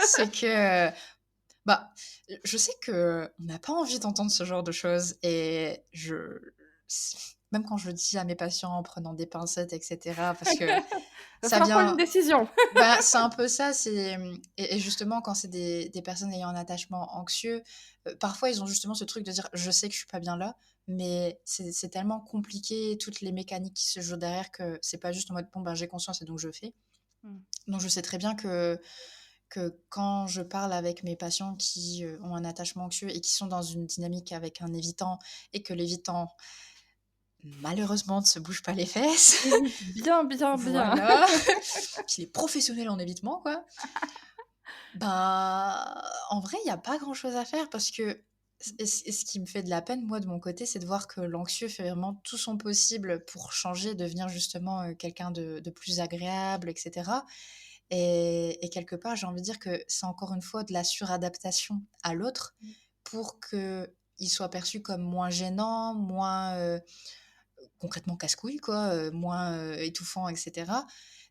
C'est que, bah, je sais qu'on n'a pas envie d'entendre ce genre de choses et même quand je le dis à mes patients en prenant des pincettes et cetera, parce que Va ça falloir prendre une vient décision. bah, c'est un peu ça, et justement quand c'est des personnes ayant un attachement anxieux, parfois ils ont justement ce truc de dire: «Je sais que je suis pas bien là», mais c'est tellement compliqué, toutes les mécaniques qui se jouent derrière, que c'est pas juste en mode: «Bon, ben, j'ai conscience et donc je fais». Mmh. Donc je sais très bien que quand je parle avec mes patients qui, ont un attachement anxieux et qui sont dans une dynamique avec un évitant et que l'évitant, malheureusement, ne se bouge pas les fesses, Évite bien, bien, bien. voilà, qu'il est professionnel en évitement, quoi. Bah, en vrai, il y a pas grand-chose à faire parce que ce qui me fait de la peine, moi, de mon côté, c'est de voir que l'anxieux fait vraiment tout son possible pour changer, devenir justement, quelqu'un de plus agréable et cetera, et quelque part, j'ai envie de dire que c'est encore une fois de la suradaptation à l'autre pour qu'il soit perçu comme moins gênant, moins, concrètement casse-couille quoi, moins, étouffant et cetera.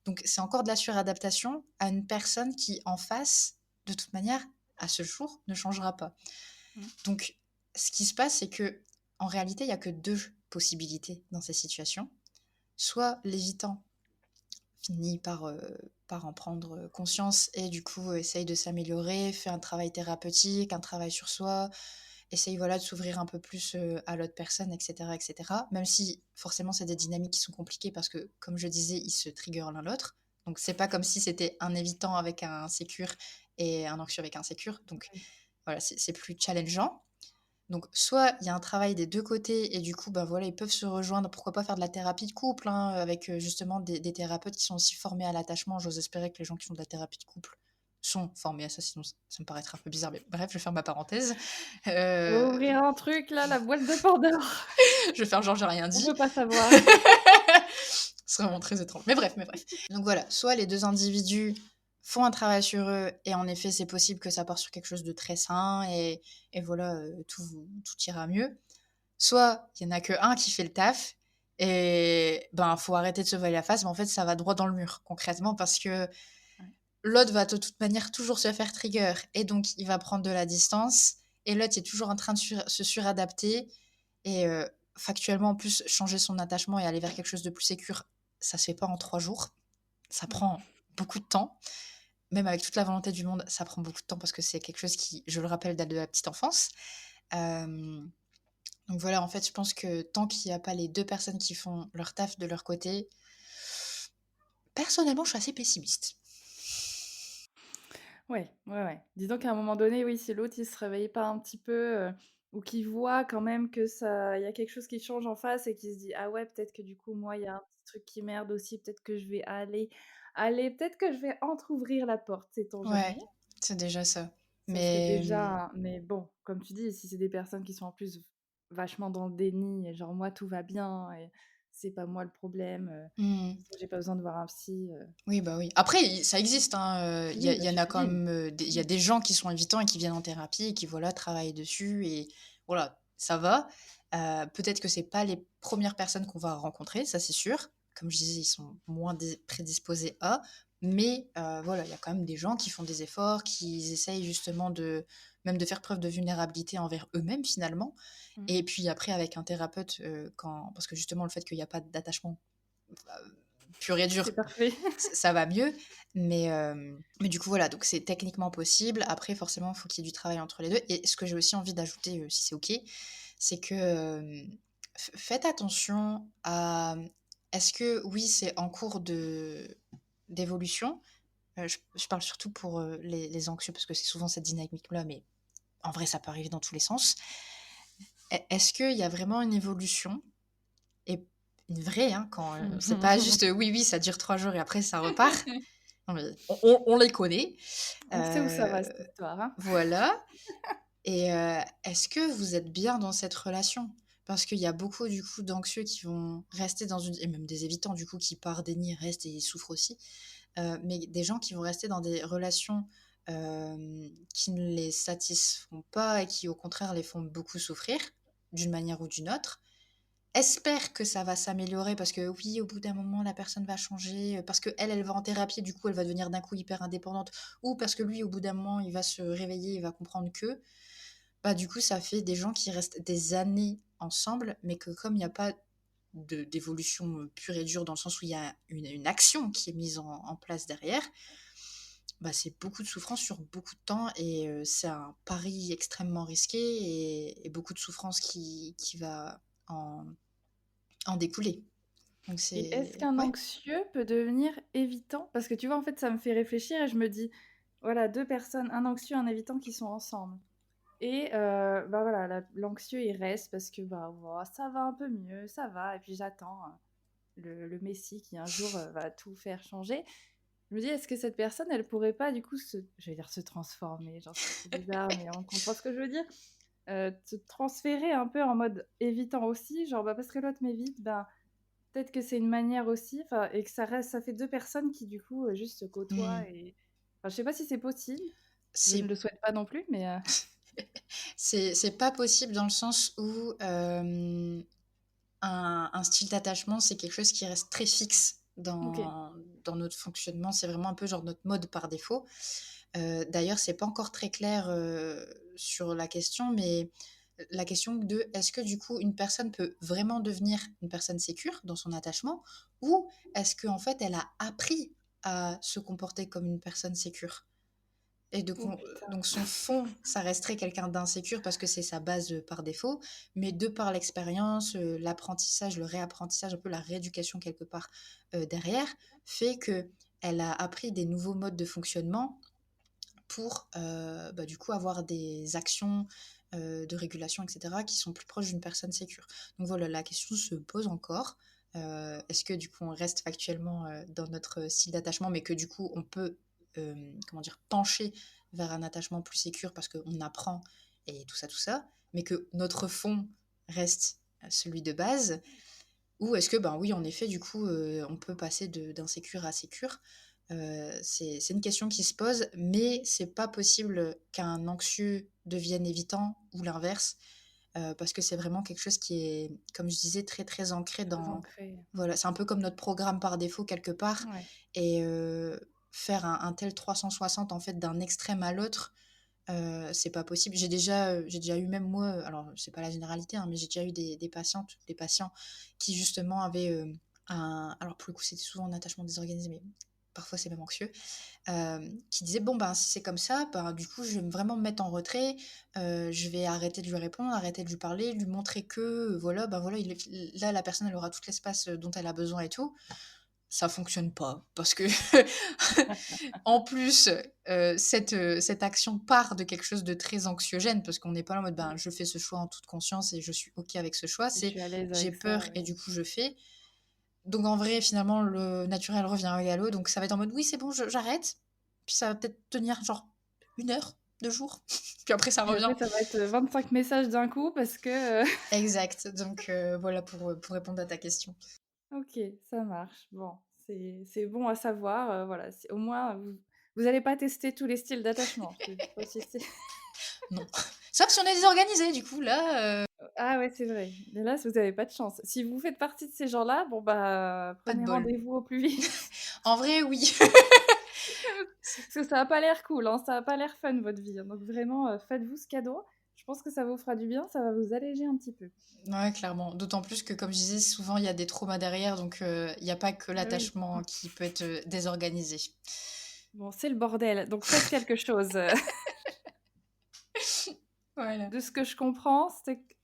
Donc c'est encore de la suradaptation à une personne qui, en face, de toute manière, à ce jour, ne changera pas. Mmh. Donc ce qui se passe, c'est que en réalité, il y a que 2 possibilités dans ces situations. Soit l'évitant finit par en prendre conscience et du coup, essaye de s'améliorer, fait un travail thérapeutique, un travail sur soi, essaye voilà de s'ouvrir un peu plus, à l'autre personne et cetera et cetera. Même si forcément c'est des dynamiques qui sont compliquées parce que comme je disais, ils se triggerent l'un l'autre. Donc c'est pas comme si c'était un évitant avec un sécure et un anxieux avec un sécure. Donc voilà, c'est plus challengeant. Donc soit il y a un travail des 2 côtés et du coup, bah, voilà, ils peuvent se rejoindre. Pourquoi pas faire de la thérapie de couple, hein, avec, justement des thérapeutes qui sont aussi formés à l'attachement. J'ose espérer que les gens qui font de la thérapie de couple sont formés à ça, sinon ça me paraîtrait un peu bizarre, mais bref, je vais faire ma parenthèse. Tu vas ouvrir un truc là, la boîte de Pandore. Je vais faire genre j'ai rien On dit. veut pas savoir. Ce serait vraiment très étrange. Mais bref. Donc voilà, soit les 2 individus font un travail sur eux et en effet, c'est possible que ça parte sur quelque chose de très sain et voilà, tout ira mieux. Soit il y en a que un qui fait le taf et ben, faut arrêter de se voiler la face, mais en fait, ça va droit dans le mur concrètement parce que Ouais. l'autre va de toute manière toujours se faire trigger et donc il va prendre de la distance et l'autre est toujours en train de se suradapter et factuellement, en plus, changer son attachement et aller vers quelque chose de plus sécure, ça se fait pas en 3 jours. Ça Non. prend beaucoup de temps. Même avec toute la volonté du monde, ça prend beaucoup de temps parce que c'est quelque chose qui, je le rappelle, date de la petite enfance. Hem, donc voilà, en fait, je pense que tant qu'il y a pas les 2 personnes qui font leur taf de leur côté, personnellement, je suis assez pessimiste. Ouais, ouais, ouais. Disons qu'à un moment donné, oui, si l'autre il se réveille pas un petit peu, ou qu'il voit quand même que ça il y a quelque chose qui change en face et qu'il se dit: «Ah ouais, peut-être que du coup, moi, il y a un petit truc qui merde aussi, peut-être que je vais peut-être que je vais entrouvrir la porte, sait-on Ouais, jamais?» c'est déjà ça. Ça serait Mais déjà mais bon, comme tu dis, si c'est des personnes qui sont en plus vachement dans le déni et genre: «Moi, tout va bien et c'est pas moi le problème, mmh. de toute façon, j'ai pas besoin de voir un psy», Oui, bah, oui. Après, ça existe, hein, il y a oui, il bah, y en tu a te quand dis. même, il y a des gens qui sont évitants et qui viennent en thérapie et qui, voilà, travaillent dessus et voilà, ça va. Peut-être que c'est pas les premières personnes qu'on va rencontrer, ça, c'est sûr. Comme je disais, ils sont moins prédisposés à, mais voilà, il y a quand même des gens qui font des efforts, qui essayent justement même de faire preuve de vulnérabilité envers eux-mêmes, finalement. Mmh. Et puis après, avec un thérapeute, parce que justement, le fait qu'il y a pas d'attachement, pur et dur, C'est parfait. ça va mieux. Mais du coup, voilà, donc c'est techniquement possible. Après, forcément, il faut qu'il y ait du travail entre les deux. Et ce que j'ai aussi envie d'ajouter, si c'est OK, c'est que faites attention à... Est-ce que, oui, c'est en cours d'évolution. Je parle surtout pour les anxieux, parce que c'est souvent cette dynamique-là, mais en vrai, ça peut arriver dans tous les sens. Est-ce qu'il y a vraiment une évolution et une vraie, hein, quand c'est pas juste oui, oui, ça dure 3 jours et après ça repart. Non, mais on les connaît. On sait où ça Heu, va cette histoire, hein. voilà et est-ce que vous êtes bien dans cette relation? Parce qu'il y a beaucoup, du coup, d'anxieux qui vont rester dans une et même des évitants, du coup, qui par déni restent et ils souffrent aussi. Mais des gens qui vont rester dans des relations, qui ne les satisfont pas et qui, au contraire, les font beaucoup souffrir, d'une manière ou d'une autre. Espère que ça va s'améliorer parce que oui, au bout d'un moment, la personne va changer, parce qu'elle, elle va en thérapie, du coup, elle va devenir d'un coup hyper indépendante ou parce que lui, au bout d'un moment, il va se réveiller, il va comprendre que, bah, du coup, ça fait des gens qui restent des années ensemble, mais que comme il y a pas d'évolution, pure et dure dans le sens où il y a une action qui est mise en place derrière, bah, c'est beaucoup de souffrance sur beaucoup de temps et c'est un pari extrêmement risqué et beaucoup de souffrance qui va en découler. Donc Et est-ce c'est qu'un ouais. anxieux peut devenir évitant? Parce que tu vois, en fait, ça me fait réfléchir et je me dis, voilà, 2 personnes, un anxieux, un évitant qui sont ensemble et bah, voilà, l'anxieux, il reste parce que, bah, voilà, ça va un peu mieux, ça va et puis j'attends, le messie qui un jour, va tout faire changer. Je me dis: «Est-ce que cette personne, elle pourrait pas du coup j'allais dire se transformer, genre c'est bizarre, mais on comprend ce que je veux dire. Se transférer un peu en mode évitant aussi, genre, bah, parce que l'autre m'évite, ben, peut-être que c'est une manière aussi, enfin et que ça fait 2 personnes qui du coup, juste se côtoient Mmh. et enfin, je sais pas si c'est possible. Je ne C'est le souhaite pas non plus, mais c'est pas possible dans le sens où, un style d'attachement, c'est quelque chose qui reste très fixe OK. dans notre fonctionnement. C'est vraiment un peu genre notre mode par défaut. D'ailleurs, c'est pas encore très clair, sur la question, mais la question de est-ce que du coup une personne peut vraiment devenir une personne sécure dans son attachement? Ou est-ce qu'en fait elle a appris à se comporter comme une personne sécure? Et Oh putain. donc son fond, ça resterait quelqu'un d'insécure parce que c'est sa base, par défaut, mais de par l'expérience, l'apprentissage, le réapprentissage, un peu la rééducation quelque part, derrière, fait que elle a appris des nouveaux modes de fonctionnement pour, bah, du coup avoir des actions, de régulation et cetera qui sont plus proches d'une personne sécure. Donc voilà, la question se pose encore. Est-ce que du coup on reste factuellement, dans notre style d'attachement, mais que du coup on peut, comment dire? Pencher vers un attachement plus sécure parce qu'on apprend et tout ça, mais que notre fond reste, celui de base? Ou est-ce que, ben oui, en effet, du coup, on peut passer d'insécure à sécure? C'est une question qui se pose, mais c'est pas possible qu'un anxieux devienne évitant ou l'inverse, parce que c'est vraiment quelque chose qui est, comme je disais, très, très ancré Très dans ancré. voilà, c'est un peu comme notre programme par défaut quelque part Ouais. et faire un tel 360 en fait d'un extrême à l'autre, c'est pas possible. J'ai déjà eu même moi, alors c'est pas la généralité, hein, mais j'ai déjà eu des patientes, des patients qui justement avaient, alors pour le coup, c'était souvent un attachement désorganisé, mais parfois c'est même anxieux, qui disaient: «Bon, ben, si c'est comme ça, ben, du coup, je vais vraiment me mettre en retrait, je vais arrêter de lui répondre, arrêter de lui parler, lui montrer que, voilà, ben, voilà, il est là, la personne, elle aura tout l'espace, dont elle a besoin et tout». Ça fonctionne pas parce que en plus, cette action part de quelque chose de très anxiogène parce qu'on n'est pas là en mode: «Ben, Oui. je fais ce choix en toute conscience et je suis OK avec ce choix». Et je C'est: suis à l'aise «J'ai avec peur ça, et oui. du coup je fais». Donc en vrai, finalement, le naturel revient au galop, donc ça va être en mode: «Oui, c'est bon, je j'arrête». Puis ça va peut-être tenir genre 1 heure, 2 jours, puis après ça Et revient. après ça va être, 25 messages d'un coup parce que, Exact, donc voilà pour répondre à ta question. OK, ça marche. Bon, c'est bon à savoir, voilà, c'est au moins vous allez pas tester tous les styles d'attachement. C'est faut aussi c'est Non. Sauf si on est désorganisé, du coup là, ah ouais, c'est vrai. Mais là, vous avez pas de chance. Si vous faites partie de ces gens-là, bon bah, pas de prenez bol. rendez-vous au plus vite. En vrai, oui. Parce que ça a pas l'air cool, hein, ça a pas l'air fun votre vie, hein, donc vraiment, faites-vous ce cadeau. Je pense que ça vous fera du bien, ça va vous alléger un petit peu. Ouais, clairement. D'autant plus que, comme je disais, souvent il y a des traumas derrière, donc il y a pas que Ah oui. l'attachement qui peut être, désorganisé. Bon, c'est le bordel, donc faites quelque chose, Voilà, de ce que je comprends, c'est que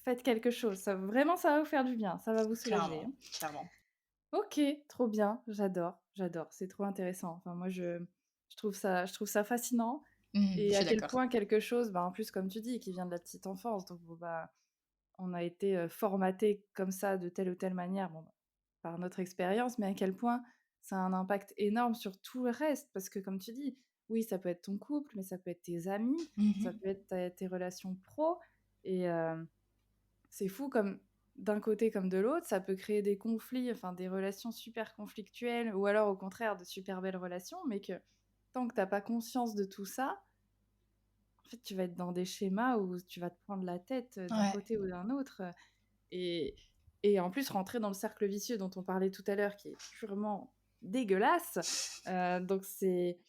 faites quelque chose. Ça vraiment, ça va vous faire du bien, ça va vous soulager, clairement, hein. clairement. OK, trop bien, j'adore, j'adore, c'est trop intéressant. Enfin moi je trouve ça fascinant Je et à suis quel d'accord. point quelque chose, bah, en plus comme tu dis, qui vient de la petite enfance, donc bon, bah, on a été, formatés comme ça de telle ou telle manière, bon, bah, par notre expérience, mais à quel point ça a un impact énorme sur tout le reste. Parce que comme tu dis, oui, ça peut être ton couple, mais ça peut être tes amis, ça Mmh. peut être ta tes relations pro et c'est fou comme d'un côté comme de l'autre, ça peut créer des conflits, enfin des relations super conflictuelles ou alors au contraire de super belles relations, mais que tant que tu as pas conscience de tout ça, en fait, tu vas être dans des schémas où tu vas te prendre la tête, d'un Ouais. côté ou d'un autre, et et en plus rentrer dans le cercle vicieux dont on parlait tout à l'heure qui est purement dégueulasse, donc c'est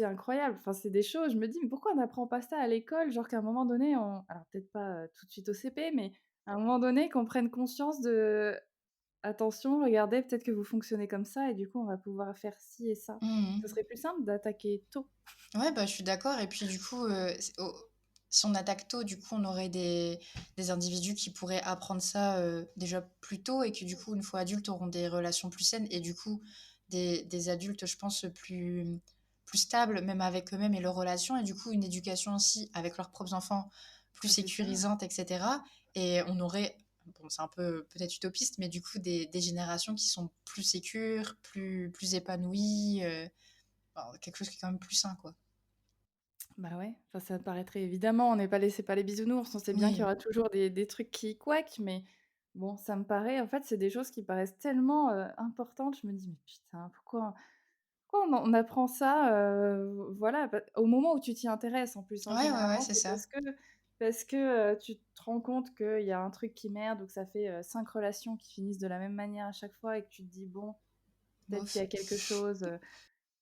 incroyable. Enfin, c'est des choses, je me dis: «Mais pourquoi on n'apprend pas ça à l'école?» Genre qu'à un moment donné, on alors peut-être pas, tout de suite au CP, mais à un moment donné qu'on prenne conscience de: «Attention, regardez, peut-être que vous fonctionnez comme ça et du coup, on va pouvoir faire ci et ça». Ce Mmh. serait plus simple d'attaquer tôt. Ouais, bah, je suis d'accord et puis du coup, si on attaque tôt, du coup, on aurait des individus qui pourraient apprendre ça, déjà plus tôt et qui, du coup, une fois adultes, auront des relations plus saines et du coup, des adultes, je pense, plus stables, même avec eux-mêmes et leurs relations et du coup, une éducation aussi avec leurs propres enfants plus Bah, c'est ça. sécurisante et cetera et on aurait, bon, c'est un peu peut-être utopiste, mais du coup, des générations qui sont plus sécures, plus épanouies, alors quelque chose qui est quand même plus sain, quoi. Bah, ouais, enfin, ça paraîtrait évidemment, on n'est pas les c'est pas les bisounours, on sait bien qu'il y Oui. aura toujours des trucs qui couaquent, mais bon, ça me paraît en fait, c'est des choses qui paraissent tellement, importantes. Je me dis: «Mais putain, pourquoi on apprend ça?» Voilà, au moment où tu t'y intéresses en plus, hein, Ouais, ouais, ouais, généralement, c'est c'est ça. parce que, tu te rends compte qu'il y a un truc qui merde ou que ça fait, 5 relations qui finissent de la même manière à chaque fois et que tu te dis: «Bon, peut-être qu'il Bof. y a quelque chose,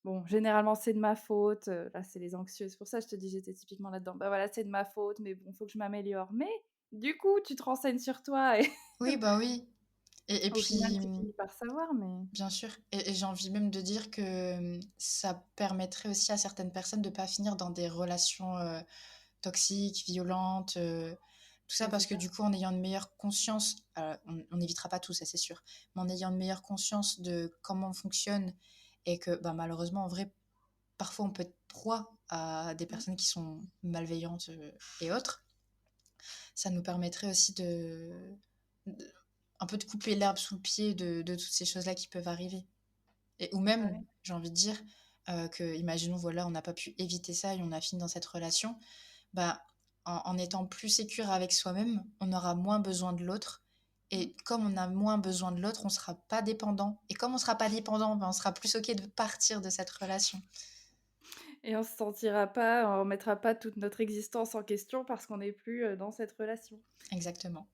bon, généralement, c'est de ma faute», là, c'est les anxieux, c'est pour ça que je te dis, j'étais typiquement là-dedans. Bah, voilà, c'est de ma faute, mais bon, faut que je m'améliore. Mais du coup, tu te renseignes sur toi et Oui, bah, oui et au final, puis, tu finis par savoir, mais bien sûr et j'ai envie même de dire que, ça permettrait aussi à certaines personnes de pas finir dans des relations, toxiques, violentes, tout ça bah, c'est parce que ça. du coup, en ayant une meilleure conscience, on n'évitera pas tout, ça, c'est sûr, mais en ayant une meilleure conscience de comment on fonctionne et que, bah, malheureusement, en vrai, parfois, on peut être proie à des Mmh. personnes qui sont malveillantes, et autres. Ça nous permettrait aussi de un peu de couper l'herbe sous le pied de toutes ces choses-là qui peuvent arriver et ou Bah, même, ouais. j'ai envie de dire, que imaginons, voilà, on n'a pas pu éviter ça et on a fini dans cette relation, bah, en étant plus sécure avec soi-même, on aura moins besoin de l'autre Mmh. Et comme on a moins besoin de l'autre, on sera pas dépendant. Et comme on sera pas dépendant, ben, on sera plus OK de partir de cette relation. Et on se sentira pas on remettra pas toute notre existence en question parce qu'on n'est plus, dans cette relation. Exactement.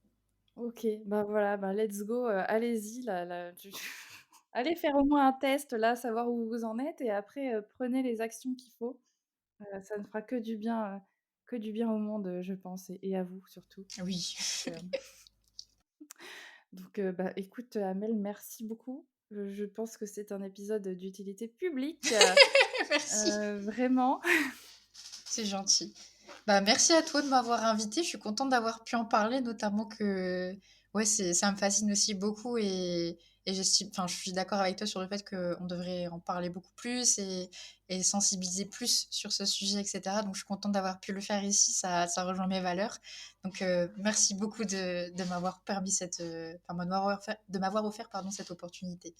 OK, bah, voilà, bah, let's go, allez-y là tu allez faire au moins un test là, savoir où vous en êtes et après, prenez les actions qu'il faut. Ça ne fera que du bien au monde, je pense et à vous surtout. Oui. Donc, bah, écoute, Amel, merci beaucoup. Je pense que c'est un épisode d'utilité publique, Merci. vraiment. C'est gentil. Bah, merci à toi de m'avoir invitée. Je suis contente d'avoir pu en parler, notamment que ouais, ça me fascine aussi beaucoup et enfin, je suis d'accord avec toi sur le fait qu'on devrait en parler beaucoup plus et sensibiliser plus sur ce sujet, etc. Donc, je suis contente d'avoir pu le faire ici. Ça rejoint mes valeurs. Donc, merci beaucoup de m'avoir permis enfin, de m'avoir offert, pardon, cette opportunité.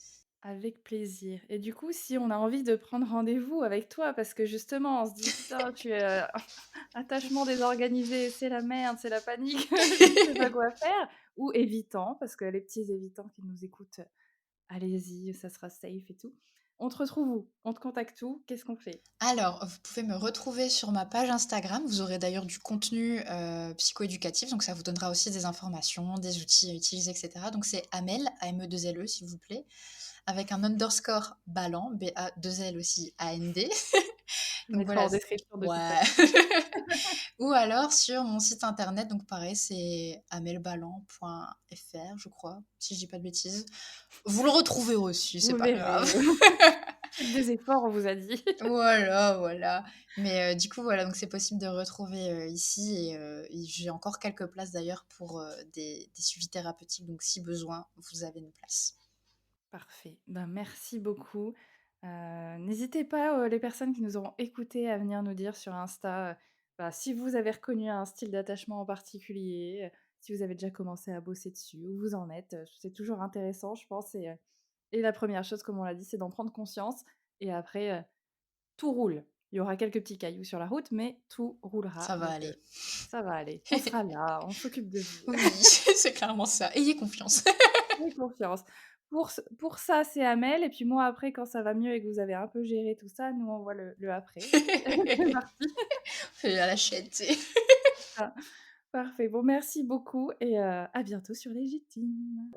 Avec plaisir et du coup, si on a envie de prendre rendez-vous avec toi parce que justement on se dit: «Putain, tu es, attachement désorganisé, c'est la merde, c'est la panique, je ne sais pas quoi faire» ou évitant parce que les petits évitants qui nous écoutent, allez-y, ça sera safe et tout. On te retrouve où? On te contacte où? Qu'est-ce qu'on fait? Alors, vous pouvez me retrouver sur ma page Instagram. Vous aurez d'ailleurs du contenu, psychoéducatif, donc ça vous donnera aussi des informations, des outils à utiliser et cetera. Donc c'est Amel, A-M-E-2-L-E s'il vous plaît, avec un underscore Balland, B-A-2-L aussi A-N-D. Je Donc mettrai voilà, en description de toute ouais. façon. Ou alors sur mon site internet, donc pareil, c'est amelballand.fr, je crois, si je dis pas de bêtises. Vous le retrouvez aussi, c'est Vous pas grave. verrez, faites des efforts, on vous a dit. Voilà, voilà. Mais du coup, voilà, donc c'est possible de retrouver, ici et j'ai encore quelques places d'ailleurs pour, des suivis thérapeutiques, donc si besoin, vous avez une place. Parfait. Ben, merci beaucoup. N'hésitez pas, les personnes qui nous auront écoutés à venir nous dire sur Insta, bah, si vous avez reconnu un style d'attachement en particulier, si vous avez déjà commencé à bosser dessus, où vous en êtes. C'est toujours intéressant, je pense et la première chose, comme on l'a dit, c'est d'en prendre conscience et après, tout roule. Il y aura quelques petits cailloux sur la route, mais tout roulera Ça va donc aller. ça va aller. On sera là, on s'occupe de vous. Oui, c'est clairement ça. Ayez confiance. Fais confiance. Pour ça, c'est Amel et puis moi après quand ça va mieux et que vous avez un peu géré tout ça, nous on voit le après. C'est parti. Fais à la chaîne, tu sais. Ah, parfait. Bon merci beaucoup et à bientôt sur Légitime.